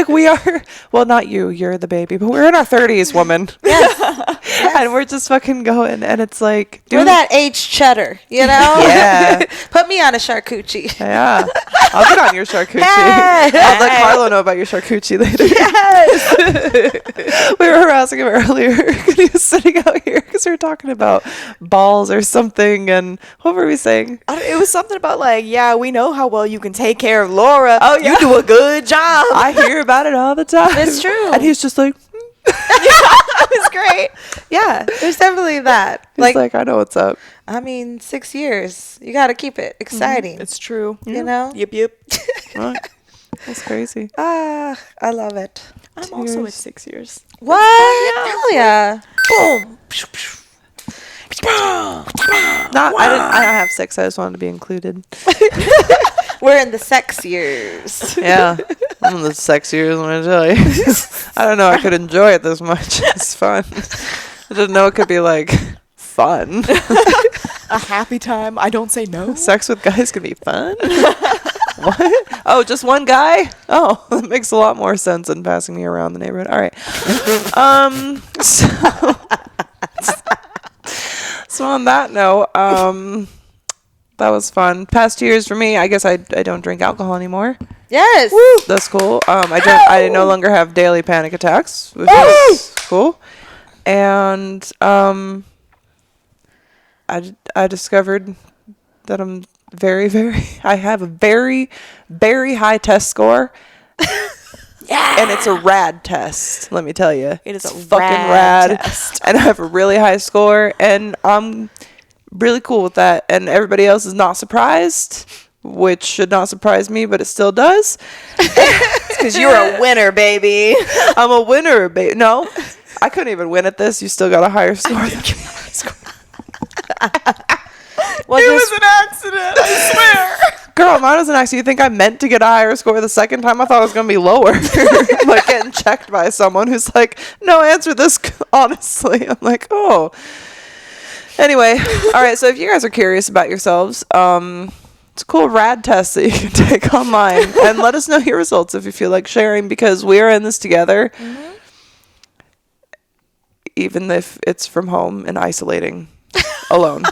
we are. Well, not you. You're the baby, but we're in our 30s, woman. Yes. And we're just fucking going, and it's dude, We're that aged cheddar, you know? Yeah. Put me on a charcuterie. Yeah, I'll get on your charcuterie. Hey. I'll let Carlo know about your charcuterie later. Yes. We were harassing him earlier. He was sitting out here because we were talking about balls or something, and what were we saying? It was something about we know how well you can take care of Laura. Oh, yeah. You do a good job. I hear about it all the time. It's true. And he's just like, It was great. Yeah, there's definitely that. he's like, I know what's up. 6 years. You got to keep it exciting. It's true. You know? Yep. Right. That's crazy. Ah, I love it. I'm 2 also years. at 6 years. What? Hell yeah. Boom. I don't have sex. I just wanted to be included. We're in the sex years. Yeah, I'm the sexiest, I'm gonna tell you. I don't know I could enjoy it this much. It's fun. I didn't know it could be like fun. A happy time. I don't say no. Sex with guys can be fun. What? Oh, just one guy? Oh, that makes a lot more sense than passing me around the neighborhood. All right. So on that note, that was fun. Past 2 years for me, I guess I don't drink alcohol anymore. Yes. Woo! That's cool. I no longer have daily panic attacks, which is cool. And I discovered that I'm I have a very, very high test score. Yeah. And it's a rad test, let me tell you. It is a fucking rad test. And I have a really high score, and I'm really cool with that. And everybody else is not surprised, which should not surprise me, but it still does. Because you're a winner, baby. I'm a winner, baby. No, I couldn't even win at this. You still got a higher score than me. Well, it was an accident, I swear. Girl, mine was an accident. You think I meant to get a higher score the second time? I thought it was going to be lower. Like getting checked by someone who's like, no, answer this honestly. I'm like, oh. Anyway, all right. So if you guys are curious about yourselves, it's a cool rad test that you can take online. And let us know your results if you feel like sharing, because we are in this together. Mm-hmm. Even if it's from home and isolating. Alone,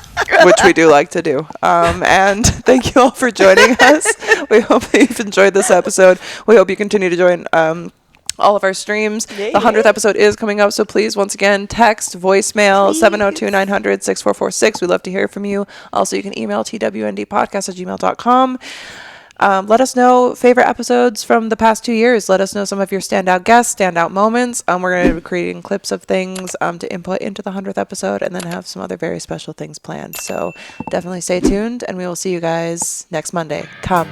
which we do like to do. And thank you all for joining us. We hope that you've enjoyed this episode. We hope you continue to join all of our streams. The 100th episode is coming up, so please, once again, text, voicemail, 702-900-6446. We'd love to hear from you. Also, you can email twndpodcast@gmail.com. Let us know favorite episodes from the past 2 years. Let us know some of your standout guests, standout moments. We're going to be creating clips of things to input into the 100th episode, and then have some other very special things planned. So definitely stay tuned, and we will see you guys next Monday. Come.